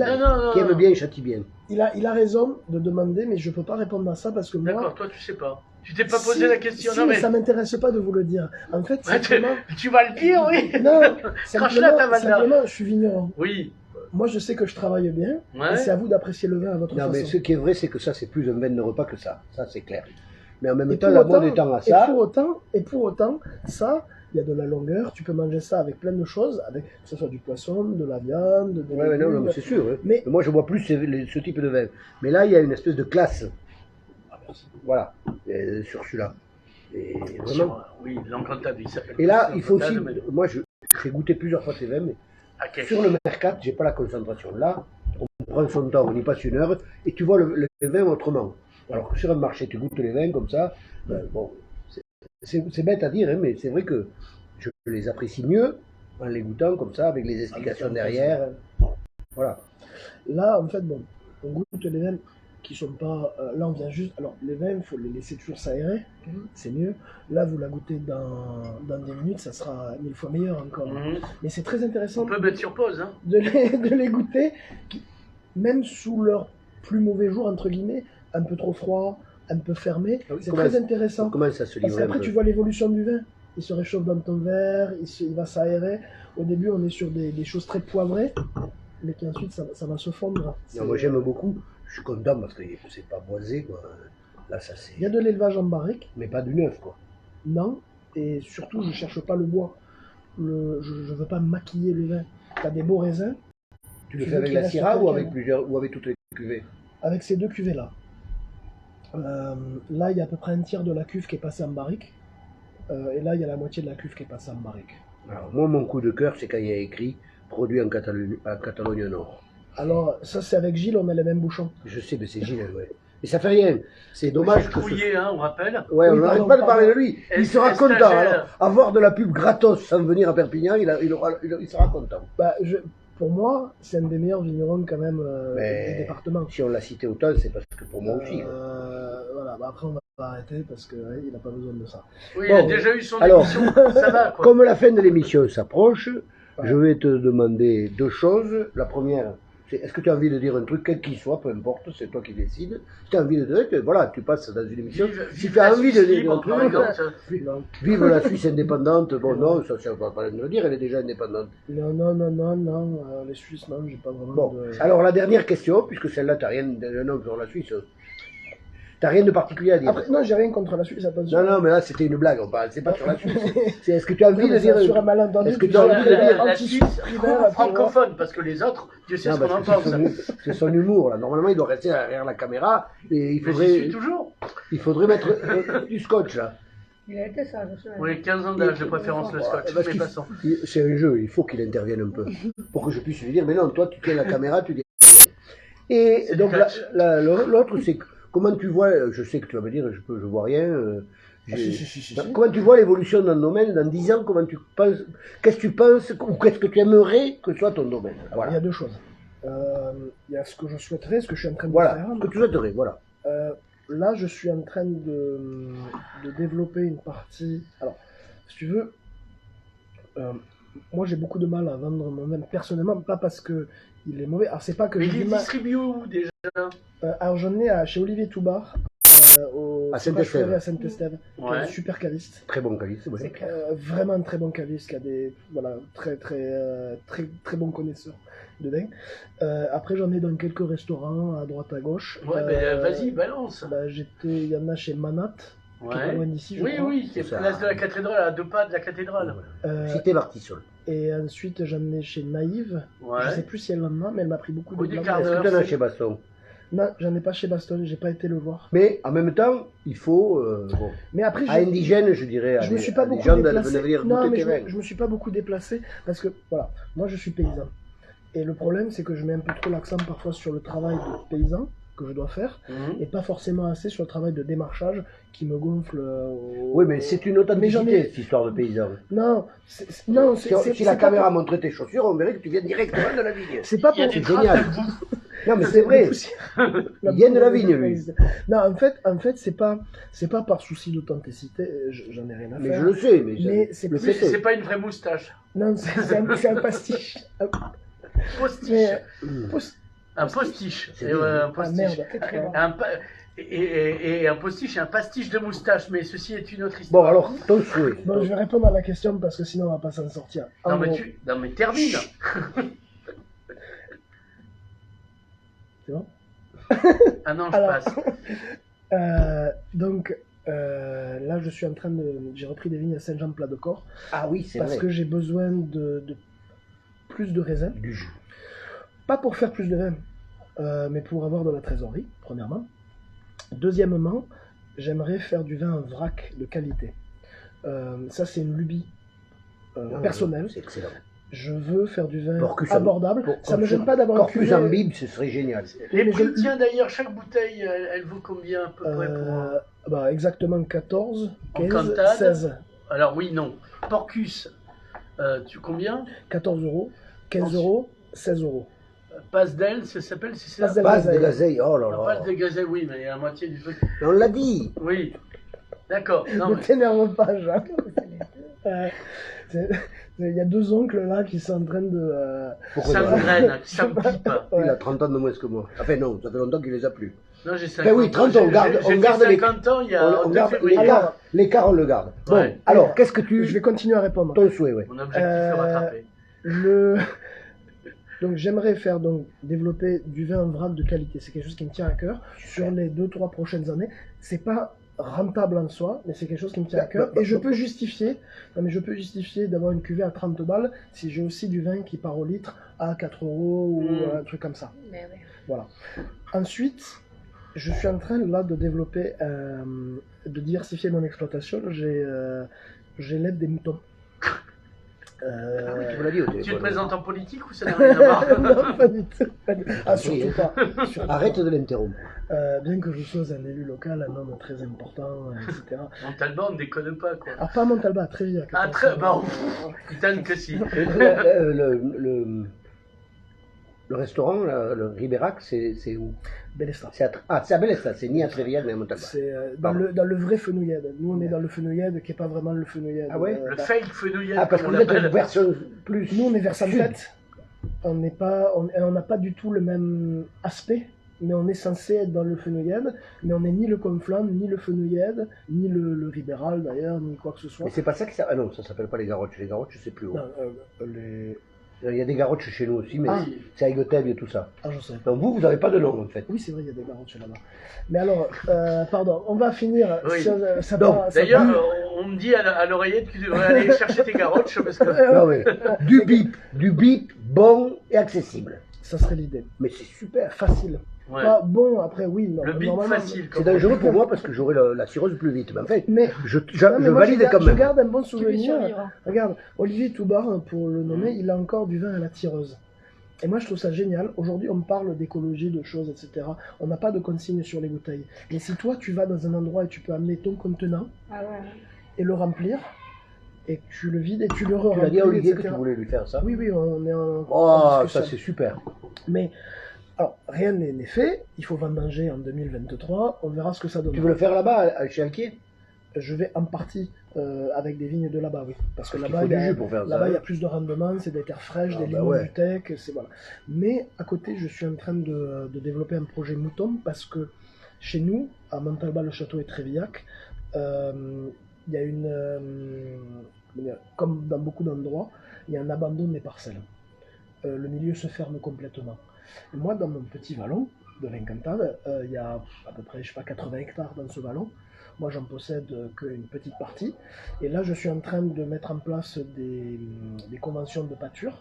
Qui aime bien, il châtie bien. Il a raison de demander, mais je peux pas répondre à ça parce que moi... D'accord, toi tu sais pas. Tu t'es pas posé la question. Si, non, mais ça m'intéresse pas de vous le dire. En fait, simplement... Tu vas le dire, oui. Non, simplement, je suis vigneron. Oui. Moi, je sais que je travaille bien, et c'est à vous d'apprécier le vin à votre façon. Non, mais ce qui est vrai, c'est que ça, c'est plus un vin de repas que ça. Ça, c'est clair. Mais en même temps, la mode étant à ça... Et pour autant, ça, il y a de la longueur, tu peux manger ça avec plein de choses, que ce soit du poisson, de la viande, de ouais, non, mais c'est sûr. Hein. Mais moi, je vois plus ce type de vin. Mais là, il y a une espèce de classe. Voilà, sur celui-là. Et vraiment... Oui, l'encantade, il s'appelle. Et là, il faut aussi... Moi, j'ai goûté plusieurs fois ces vins, mais sur le Mercat, j'ai pas la concentration. Là, on prend son temps, on y passe une heure, et tu vois le vin autrement. Alors que sur un marché, tu goûtes les vins comme ça, bon, c'est bête à dire, hein, mais c'est vrai que je les apprécie mieux en les goûtant comme ça, avec les explications derrière. Voilà. Là, en fait, bon, on goûte les vins qui sont pas... là, on vient juste... Alors, les vins, il faut les laisser toujours s'aérer, c'est mieux. Là, vous la goûtez dans 10 minutes, ça sera 1000 fois meilleur encore. Mais c'est très intéressant... On peut mettre sur pause, hein. De les goûter, même sous leur plus mauvais jour, entre guillemets, un peu trop froid, un peu fermé. C'est très intéressant. Comment ça se livre? Parce qu'après, tu vois l'évolution du vin. Il se réchauffe dans ton verre, il va s'aérer. Au début, on est sur des choses très poivrées, mais qui ensuite, ça va se fondre. Non, moi, j'aime beaucoup. Je suis content parce que c'est pas boisé, quoi. Là, ça c'est... Il y a de l'élevage en barrique. Mais pas du neuf, quoi. Non, et surtout, je cherche pas le bois. Je veux pas maquiller le vin. Tu as des beaux raisins. Tu le fais avec la Syrah ou avec plusieurs, ou avec toutes les cuvées? Avec ces deux cuvées-là. Là, il y a à peu près un tiers de la cuve qui est passée en barrique. Et là, il y a la moitié de la cuve qui est passée en barrique. Alors, moi, mon coup de cœur, c'est quand il y a écrit « Produit en Catalogne Nord ». Alors, ça, c'est avec Gilles, on met les mêmes bouchons. Je sais, mais c'est Gilles, ouais. Mais ça fait rien. C'est dommage que... Trouillé, hein, on rappelle. Ouais, on n'arrête pas de parler de lui. Il sera content. Alors, avoir de la pub gratos sans venir à Perpignan, il sera content. Bah, pour moi, c'est un des meilleurs vignerons quand même du département. Si on l'a cité autant, c'est parce que pour moi aussi. Voilà, bah après on va arrêter parce qu'il n'a pas besoin de ça. Oui, il a déjà eu son émission, ça va quoi. Comme la fin de l'émission s'approche, je vais te demander deux choses. La première, Est-ce que tu as envie de dire un truc, quel qu'il soit, peu importe, c'est toi qui décides. Si tu as envie de dire, voilà, tu passes dans une émission. Si tu as envie de dire un truc, vive la Suisse indépendante, bon non, ça ne va pas le dire, elle est déjà indépendante. Non, les Suisses, non, j'ai pas vraiment Bon, alors la dernière question, puisque celle-là, tu n'as rien de nom sur la Suisse. T'as rien de particulier à dire. Après, non, j'ai rien contre la Suisse, attention. Non, mais là, c'était une blague, on parle, c'est pas sur la Suisse. Est-ce que tu as envie de dire... Sur un malentendu, est-ce que tu as envie de dire... La Suisse francophone, parce que les autres, Dieu sait ce qu'on en pense. C'est son humour, là. Normalement, il doit rester derrière la caméra, et il faudrait... J'y suis toujours. Il faudrait mettre du scotch, là. Il a été sage, je sais. Oui, 15 ans d'âge de préférence, le scotch, mais passons. C'est un jeu, il faut qu'il intervienne un peu, pour que je puisse lui dire, mais non, toi, tu tiens la caméra, tu dis... Et donc, l'autre, c'est... Comment tu vois, je sais que tu vas me dire, je vois rien. Comment tu vois l'évolution d'un domaine dans 10 ans? Comment tu penses, qu'est-ce que tu penses ou qu'est-ce que tu aimerais que soit ton domaine? Voilà. Il y a deux choses. Il y a ce que je souhaiterais, ce que je suis en train de voilà, faire. Ce que tu souhaiterais, voilà. Là, je suis en train de développer une partie. Alors, si tu veux, moi j'ai beaucoup de mal à vendre mon vin personnellement, pas parce que il est mauvais. Alors, c'est pas que. Mais il est distribué où déjà? Alors, j'en ai chez Olivier Toubar, à Saint-Estève. À Saint-Estève, ouais. Super caviste. Très bon caviste, oui. Vraiment un très bon caviste, qui a des très bons connaisseurs de vin. Après, j'en ai dans quelques restaurants à droite à gauche. Ouais, mais vas-y, balance. Il y en a chez Manat. Ouais. Qui est pas loin d'ici, je crois. Oui, qui est place de la cathédrale, à 2 pas de la cathédrale. Cité Martissol. Et ensuite, j'en ai chez Naïve. Ouais. Je sais plus si elle en a, mais elle m'a pris beaucoup de Est-ce que tu en as chez Baston? Non, j'en ai pas chez Baston, j'ai pas été le voir. Mais en même temps, il faut. Bon. Mais après, à indigène, je dirais. Je me suis pas beaucoup déplacé. Non, mais je me suis pas beaucoup déplacé parce que voilà, moi je suis paysan. Et le problème, c'est que je mets un peu trop l'accent parfois sur le travail de paysan que je dois faire, et pas forcément assez sur le travail de démarchage qui me gonfle. Oui, mais c'est une authenticité, cette histoire de paysan. Non, si la caméra montrait tes chaussures, on verrait que tu viens directement de la vigne. C'est pas pour... C'est génial. Non, mais c'est vrai. Il vient de la vigne, lui. Non, en fait, c'est pas par souci d'authenticité, j'en ai rien à faire. Mais je le sais, mais c'est pas une vraie moustache. Non, c'est un pastiche. Postiche. Un postiche. Un postiche. Ah, merde. Et un postiche et un pastiche de moustache, mais ceci est une autre histoire. Bon, alors, ton souhait. Bon, je vais répondre à la question parce que sinon on va pas s'en sortir. Non, mais termine. C'est bon? Ah non, je passe. Donc, là, je suis en train de... J'ai repris des vignes à Saint-Jean-Plat-de-Corps. Ah oui, c'est vrai. Parce que j'ai besoin de plus de raisins. Du jus. Pas pour faire plus de vin, mais pour avoir de la trésorerie, premièrement. Deuxièmement, j'aimerais faire du vin en vrac de qualité. Ça, c'est une lubie personnelle. C'est excellent. Je veux faire du vin Porcus abordable. Ça ne me gêne pas d'avoir un Corpus en bib, ce serait génial. Les prix, tiens, d'ailleurs, chaque bouteille, elle vaut combien à peu près pour... Exactement 14, 15, Cantate. 16. Alors oui, non. Porcus, combien? 14 €, 15 €, 16 €. Passe d'Aile, ça s'appelle, c'est ça? Passe de Gazeille, oh là là. Passe de Gazeille, oui, mais la moitié du truc. On l'a dit. Oui, d'accord. Ne t'énerve pas, Jacques. Il y a deux oncles là qui sont en train de... Ça me graine, ça me pipe. Il a 30 ans de moins que moi. Enfin non, ça fait longtemps qu'il les a plus. Non, j'ai 50 ans. Oui, 30 ans, on garde les... 50 ans, il y a on garde l'écart, on le garde. Bon, ouais. Alors, qu'est-ce que tu... Je vais continuer à répondre. Ton souhait, oui. Mon objectif est rattrapé. Donc j'aimerais faire développer du vin en vrac de qualité. C'est quelque chose qui me tient à cœur sur les 2-3 prochaines années. C'est pas rentable en soi, mais c'est quelque chose qui me tient à cœur. Et je peux justifier d'avoir une cuvée à 30 balles si j'ai aussi du vin qui part au litre à 4 € ou un truc comme ça. Mais oui. Voilà. Ensuite, je suis en train là de développer, de diversifier mon exploitation. J'élève des moutons. Tu me l'as dit au téléphone. Tu te présentes en politique ou ça n'a rien à voir? Non, pas du tout. Ah, surtout pas. Arrête de l'interrompre. Bien que je sois un élu local, un homme très important, etc. Montalban, on ne déconne pas, quoi. Alors, pas à Montalban, à Trévillac. Ah, très bon. Putain que si. Le restaurant, le Ribérac, c'est où? Bélestat. C'est à Bélestat, c'est ni à Trévillac ni à Montalban. C'est dans le vrai fenouillade. Nous, on est dans le fenouillade qui n'est pas vraiment le fenouillade. Ah ouais? Le fake fenouillade. Ah, parce que vous êtes une version plus... Nous, on est vers Sainte-Tête. on n'a pas du tout le même aspect, mais on est censé être dans le fenouillède, mais on n'est ni le conflant, ni le fenouillède, ni le libéral d'ailleurs, ni quoi que ce soit. Mais c'est pas ça que ça. Ah non, ça s'appelle pas les garoches. Les garoches, c'est plus haut. Non, les... Il y a des garoches chez nous aussi, mais Ah. c'est avec le thème et tout ça. Ah, je sais. Donc vous n'avez pas de nom en fait. Oui, c'est vrai, il y a des garoches là-bas. Mais alors, pardon, on va finir. Oui. Ça Donc, part- ça D'ailleurs, part- on me dit à l'oreillette que tu devrais aller chercher tes garoches parce que. Non, mais du bip bon et accessible. ça serait l'idée. Mais c'est super. Facile. Ouais. Pas bon, après, oui. Non, Le bip normalement, facile. C'est dangereux pour moi parce que j'aurai la cirrhose plus vite. Mais en fait, Mais, je non, mais moi, valide quand je même. garde un bon Qui lui souvenir. survivra. Regarde, Olivier Toubar, pour le nommer, il a encore du vin à la tireuse. Et moi, je trouve ça génial. Aujourd'hui, on parle d'écologie, de choses, etc. On n'a pas de consignes sur les bouteilles. Mais si toi, tu vas dans un endroit et tu peux amener ton contenant Ah ouais. et le remplir, et que tu le vides et tu le Tu re-remplis, l'as dit à Olivier que etc. tu voulais lui faire ça. Oui, oui, on est en Oh, discussion. ça c'est super. Mais, alors, rien n'est fait. Il faut vendanger en 2023. On verra ce que ça donne. Tu veux le faire là-bas, chez Alquier? Je vais en partie avec des vignes de là-bas, oui. Parce que Parce qu'il là-bas, faut il y du a... jus pour faire ça. Là-bas, il y a hein. plus de rendement, c'est des terres fraîches, Ah des bah limons ouais. du tech, c'est voilà. Mais à côté, je suis en train de développer un projet mouton parce que chez nous, à Montalbán-le-Château et Trévillac, il y a comme dans beaucoup d'endroits, il y a un abandon des parcelles. Le milieu se ferme complètement. Et moi, dans mon petit vallon de Vincantade, il y a à peu près, je sais pas, 80 hectares dans ce vallon. Moi, j'en possède qu'une petite partie. Et là, je suis en train de mettre en place des conventions de pâture,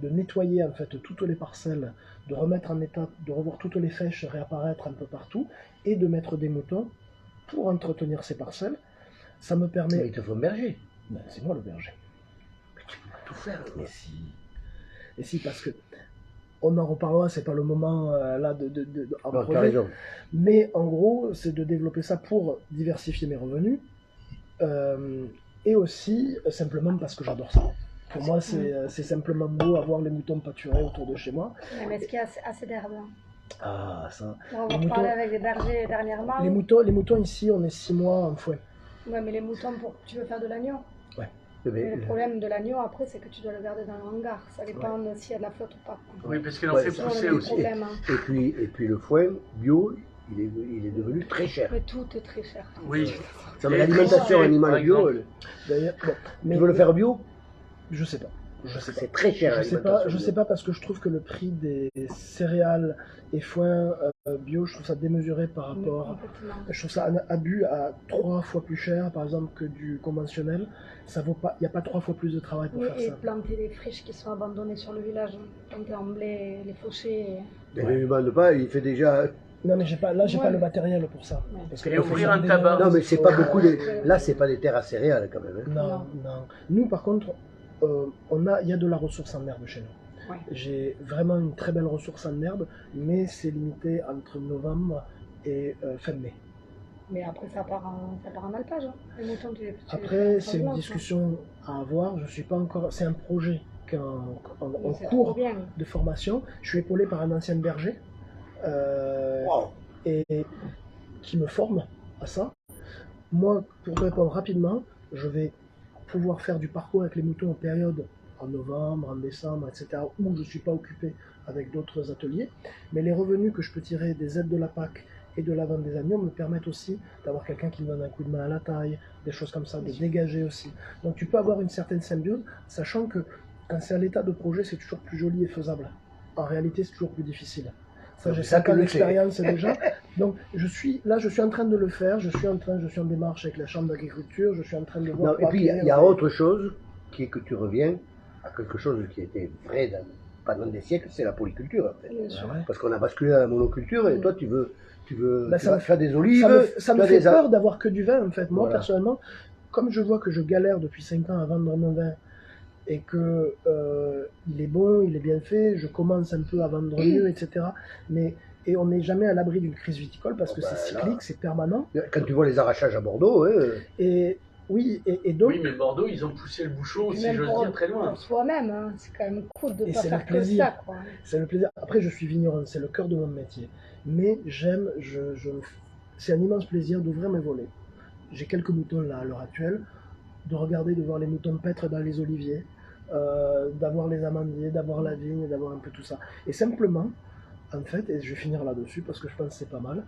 de nettoyer en fait toutes les parcelles, de remettre en état, de revoir toutes les fèches réapparaître un peu partout, et de mettre des moutons pour entretenir ces parcelles. Ça me Mais permet... il te faut un berger. Ben, c'est moi le berger. Tout faire. Mais si. Et si, parce que on en reparlera, c'est pas le moment là en Non, tu as projet. raison. Mais en gros, c'est de développer ça pour diversifier mes revenus et aussi simplement parce que j'adore ça. Pour moi, c'est simplement beau avoir les moutons pâturés autour de chez moi. Ouais, mais est-ce qu'il y a assez d'herbe là Ah, ça. Là, Les on va moutons- parler avec des bergers dernièrement. Les moutons ici, on est 6 mois en fouet. Ouais, mais les moutons, tu veux faire de l'agneau. Mais, Mais le problème de l'agneau, après, c'est que tu dois le garder dans le hangar. Ça dépend s'il y a de la flotte ou pas. Oui, parce qu'il en Ouais, fait ça, C'est pousser le aussi. problème. Hein. et puis le foin bio, il est devenu très cher. Mais tout est très cher. Oui. Non, mais Et l'alimentation par animale bio, exemple. D'ailleurs, bon, mais tu veux le faire bio? je sais pas. Je sais pas. C'est très cher. Je sais pas parce que je trouve que le prix des céréales et foin bio, je trouve ça démesuré par rapport. Complètement. Je trouve ça un abus à 3 fois plus cher, par exemple, que du conventionnel. Ça vaut pas, il n'y a pas 3 fois plus de travail pour Oui, faire et ça. planter des friches qui sont abandonnées sur le village. Planter en blé, les fauchés. Mais il ne demande pas, il fait déjà. Non, mais j'ai pas Ouais. le matériel pour ça. Ouais. Parce que Et là, il faut ouvrir faire un des tabac. mélanges, Non, mais c'est faut- pas beaucoup. Là, c'est pas des terres à céréales quand même. hein. Non, non. Nous, par contre, il y a de la ressource en herbe chez nous. Ouais. J'ai vraiment une très belle ressource en herbe, mais c'est limité entre novembre et fin mai. Mais après, ça part en alpage. Hein. Les moutons, tu les fais Après, en c'est une blanche, hein. discussion à avoir. Je suis pas encore. C'est un projet en Mais c'est cours trop bien. de formation. Je suis épaulé par un ancien berger Wow. et qui me forme à ça. Moi, pour te répondre rapidement, je vais pouvoir faire du parcours avec les moutons en période en novembre, en décembre, etc., où je ne suis pas occupé avec d'autres ateliers. Mais les revenus que je peux tirer des aides de la PAC et de la vente des agneaux me permettent aussi d'avoir quelqu'un qui me donne un coup de main à la taille, des choses comme ça, de dégager aussi. Donc tu peux avoir une certaine symbiose, sachant que quand c'est à l'état de projet, c'est toujours plus joli et faisable. En réalité, c'est toujours plus difficile. Ça, j'ai C'est ça 5 que ans je sais. d'expérience déjà. Donc je suis en train de le faire, je suis en démarche avec la Chambre d'agriculture, je suis en train de voir... Non, et puis il y a autre chose qui est que tu reviens à quelque chose qui était vrai pendant des siècles, c'est la polyculture en fait. Bien sûr. Ouais. Parce qu'on a basculé à la monoculture et toi tu veux Bah, tu ça vas me- faire des olives, Ça tu me as fait des peur d'avoir que du vin en fait. Moi Voilà. personnellement, comme je vois que je galère depuis 5 ans à vendre mon vin et que il est bon, il est bien fait, je commence un peu à vendre mieux, etc. Et on n'est jamais à l'abri d'une crise viticole parce Oh, que bah, c'est là. cyclique, c'est permanent. Quand tu vois les arrachages à Bordeaux, hein, Et oui, et donc Oui, mais Bordeaux, ils ont poussé le bouchon, Puis si même j'ose pour, dire, très loin. pour soi-même, hein. C'est quand même cool de Et ne pas c'est faire le que plaisir. ça. Quoi. c'est le plaisir. Après, je suis vigneron, c'est le cœur de mon métier. Mais j'aime, c'est un immense plaisir d'ouvrir mes volets. J'ai quelques moutons là à l'heure actuelle, de regarder, de voir les moutons paître dans les oliviers, d'avoir les amandiers, d'avoir la vigne, d'avoir un peu tout ça. Et simplement, en fait, et je vais finir là-dessus parce que je pense que c'est pas mal,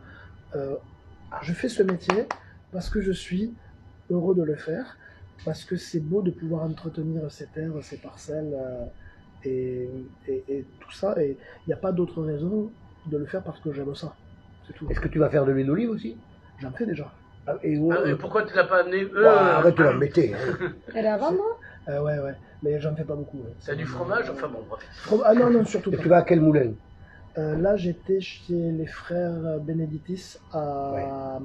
je fais ce métier parce que je suis heureux de le faire, parce que c'est beau de pouvoir entretenir ces terres, ces parcelles et tout ça. Et il n'y a pas d'autre raison de le faire parce que j'aime ça. C'est tout. Est-ce que tu vas faire de l'huile d'olive aussi? J'en fais déjà. Et pourquoi tu l'as pas amené arrête de l'embêter. Hein. Elle est à vendre? Ouais, mais j'en fais pas beaucoup. Ouais. T'as du fromage? Enfin bon, bref. Ah non, surtout Et pas. tu vas à quel moulin? Là, j'étais chez les frères Benedictis à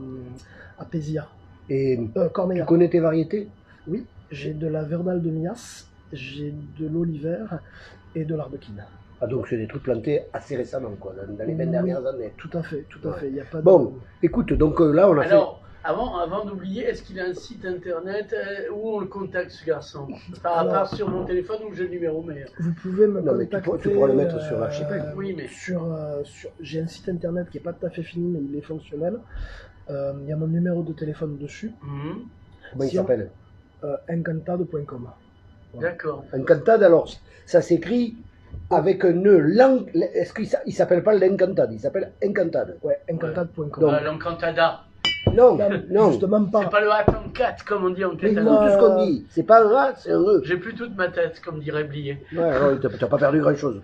Pézia. Et tu Corneilla. connais tes variétés? Oui, j'ai de la Vernal de Mias, j'ai de l'Oliver et de l'Ardequine. Ah, donc c'est des trucs plantés assez récemment, quoi, dans les 20 dernières années. Tout à fait. Il y a pas Bon, écoute, donc là on a Alors, avant d'oublier, est-ce qu'il a un site internet où on le contacte, ce garçon? À part sur mon téléphone où j'ai le numéro, mais... Vous pouvez me Non, mais contacter. tu pourras le mettre sur l'archipel. Oui, mais... J'ai un site internet qui n'est pas tout à fait fini, mais il est fonctionnel. Il y a mon numéro de téléphone dessus. Mhm. Comment il s'appelle? Encantado.com. Voilà. D'accord. Encantade, alors, ça s'écrit avec un E. Est-ce qu'il s'appelle pas l'Encantade? Il s'appelle Encantade. Ouais, encantade.com. Donc- L'Encantada. Non, non. Justement pas. C'est pas le Atancat, comme on dit en Mais catalan. écoute ce qu'on dit. C'est pas un A, c'est un E. J'ai plus toute ma tête, comme dirait Blier. Ouais, alors, t'as pas perdu grand-chose.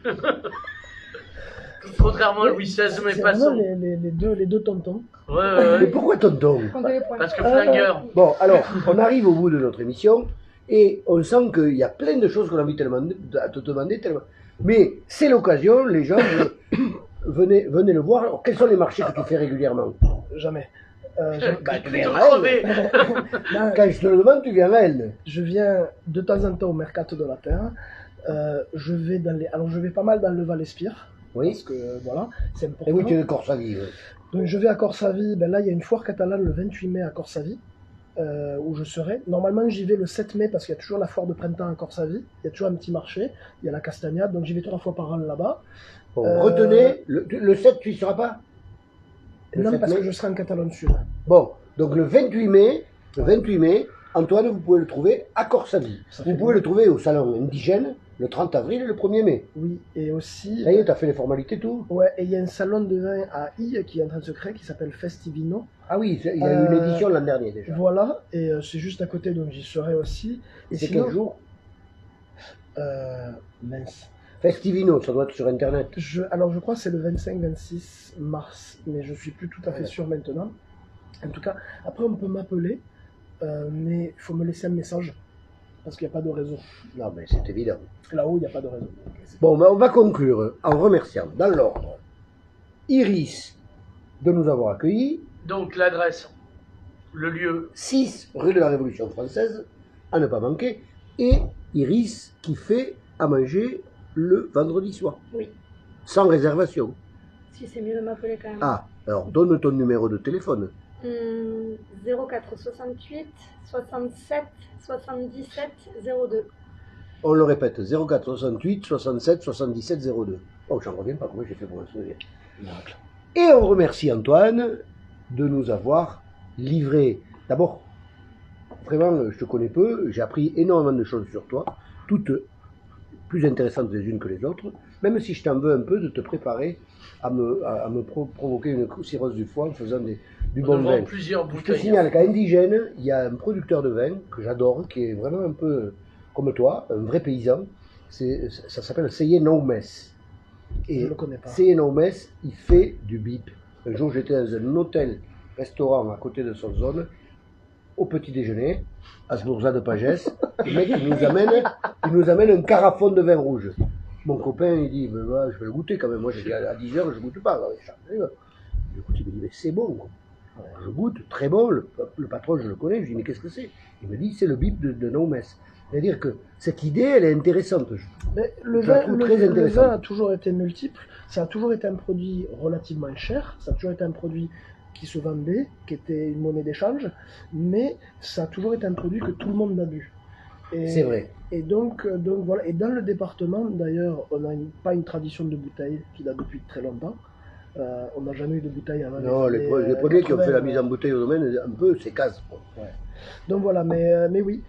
Contrairement à Louis XVI, mais C'est passons. vraiment les deux tontons. Mais pourquoi tonton? Comptez les points. Parce que flingueur. Bon, alors, on arrive au bout de notre émission et on sent qu'il y a plein de choses qu'on a envie à te demander. Tellement. Mais c'est l'occasion, les gens, venez le voir. Alors, quels sont les marchés que tu fais régulièrement? Jamais. Tu Plutôt viens à crevé. Là, Quand je te le demande, tu viens à elle. je viens de temps en temps au Mercato de la Terre. Je vais alors je vais pas mal dans le Val-Espire. Oui. Parce que voilà, c'est important. Et oui, tu es de Corsavie. Ouais. Donc je vais à Corsavi. Ben là, il y a une foire catalane le 28 mai à Corsavi, où je serai. Normalement, j'y vais le 7 mai parce qu'il y a toujours la foire de printemps à Corsavi. Il y a toujours un petit marché. Il y a la castagnade, donc j'y vais 3 fois par an là-bas. Bon, retenez, le 7, tu y seras pas? Le Non, 7 parce mai. que je serai en Catalogne Sud. Bon, donc le 28 mai, Antoine, vous pouvez le trouver à Corsavie. Ça Vous fait pouvez bien. le trouver au salon indigène le 30 avril et le 1er mai. Oui, et aussi. Ça y est, t'as fait les formalités, tout? Ouais, et il y a un salon de vin à I qui est en train de se créer qui s'appelle Festivino. Ah oui, il y a eu une édition l'an dernier déjà. Voilà, et c'est juste à côté, donc j'y serai aussi. Et c'est sinon, quel jour? Mince. Festivino, ça doit être sur internet. Alors je crois que c'est le 25-26 mars, mais je suis plus tout à fait Ouais. sûr maintenant. En tout cas, après on peut m'appeler, mais il faut me laisser un message, parce qu'il n'y a pas de réseau. Non, mais c'est évident. Là-haut, il n'y a pas de réseau. Bon, ben, on va conclure en remerciant, dans l'ordre, Iris de nous avoir accueillis, Donc l'adresse, le lieu, 6 rue de la Révolution française, à ne pas manquer, et Iris qui fait à manger le vendredi soir, Oui. sans réservation. Si c'est mieux de m'appeler quand même. Ah, alors donne ton numéro de téléphone. 04 68 67 77 02. On le répète, 04 68 67 77 02. Oh, j'en reviens pas, comment j'ai fait pour me souvenir. Et on remercie Antoine de nous avoir livré. D'abord, vraiment, je te connais peu, j'ai appris énormément de choses sur toi, toutes plus intéressantes les unes que les autres, même si je t'en veux un peu de te préparer à me provoquer une cirrhose du foie en faisant du on bon vend vin. plusieurs Je te bouteilles. signale qu'à Indigène, il y a un producteur de vin que j'adore, qui est vraiment un peu comme toi, un vrai paysan. Ça s'appelle Seye Noumes. Et Je le connais pas. Seye Noumes, il fait du bip. Un jour, j'étais dans un hôtel-restaurant à côté de son zone, au petit déjeuner, à Sbourza de Pagès. Le mec, il nous amène un carafon de vin rouge. Mon copain, il dit, ben, ouais, je vais le goûter quand même. Moi, j'ai dit, à 10h, je ne goûte pas. Je goûte, il me dit, mais c'est bon, quoi. Alors, je goûte, très bon, le patron, je le connais, je dis, mais qu'est-ce que c'est? Il me dit, c'est le bip de Noumes. C'est-à-dire que cette idée, elle est intéressante. Mais le Je la vin, trouve le- très le intéressant. vin a toujours été multiple, ça a toujours été un produit relativement cher, ça a toujours été un produit qui se vendait, qui était une monnaie d'échange, mais ça a toujours été un produit que tout le monde a bu. Et- C'est vrai. Et donc voilà. Et dans le département, d'ailleurs, on n'a pas une tradition de bouteille qui date depuis très longtemps. On n'a jamais eu de bouteille avant Non, les premiers qui ont fait la mise en bouteille au domaine, un peu, c'est casse. Ouais. Donc voilà, mais oui.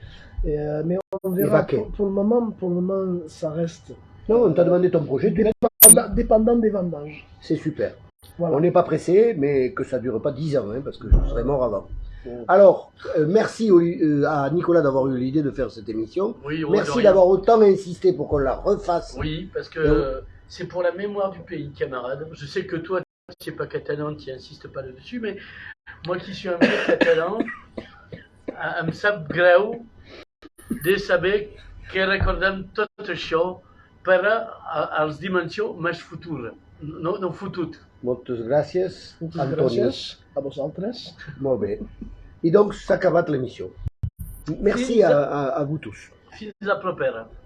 Mais on verra. Pour le moment, ça reste. Non, on t'a demandé ton projet, tu l'as dépendant des vendanges. C'est super. Voilà. On n'est pas pressé, mais que ça ne dure pas 10 ans, hein, parce que je serais mort avant. Alors, merci à Nicolas d'avoir eu l'idée de faire cette émission. Oui, merci d'avoir autant insisté pour qu'on la refasse. Oui, parce que c'est pour la mémoire du pays, camarade. Je sais que toi, tu n'es pas catalan, tu n'insistes pas là-dessus, mais moi qui suis un vieux catalan, em sap greu de saber que recordem tot això per als dimensions més futures, no fotut. Moltes gràcies, Gràcies a vosaltres. Molt bé. I donc, s'ha acabat l'émission. Merci à vous tous. Fins a propera.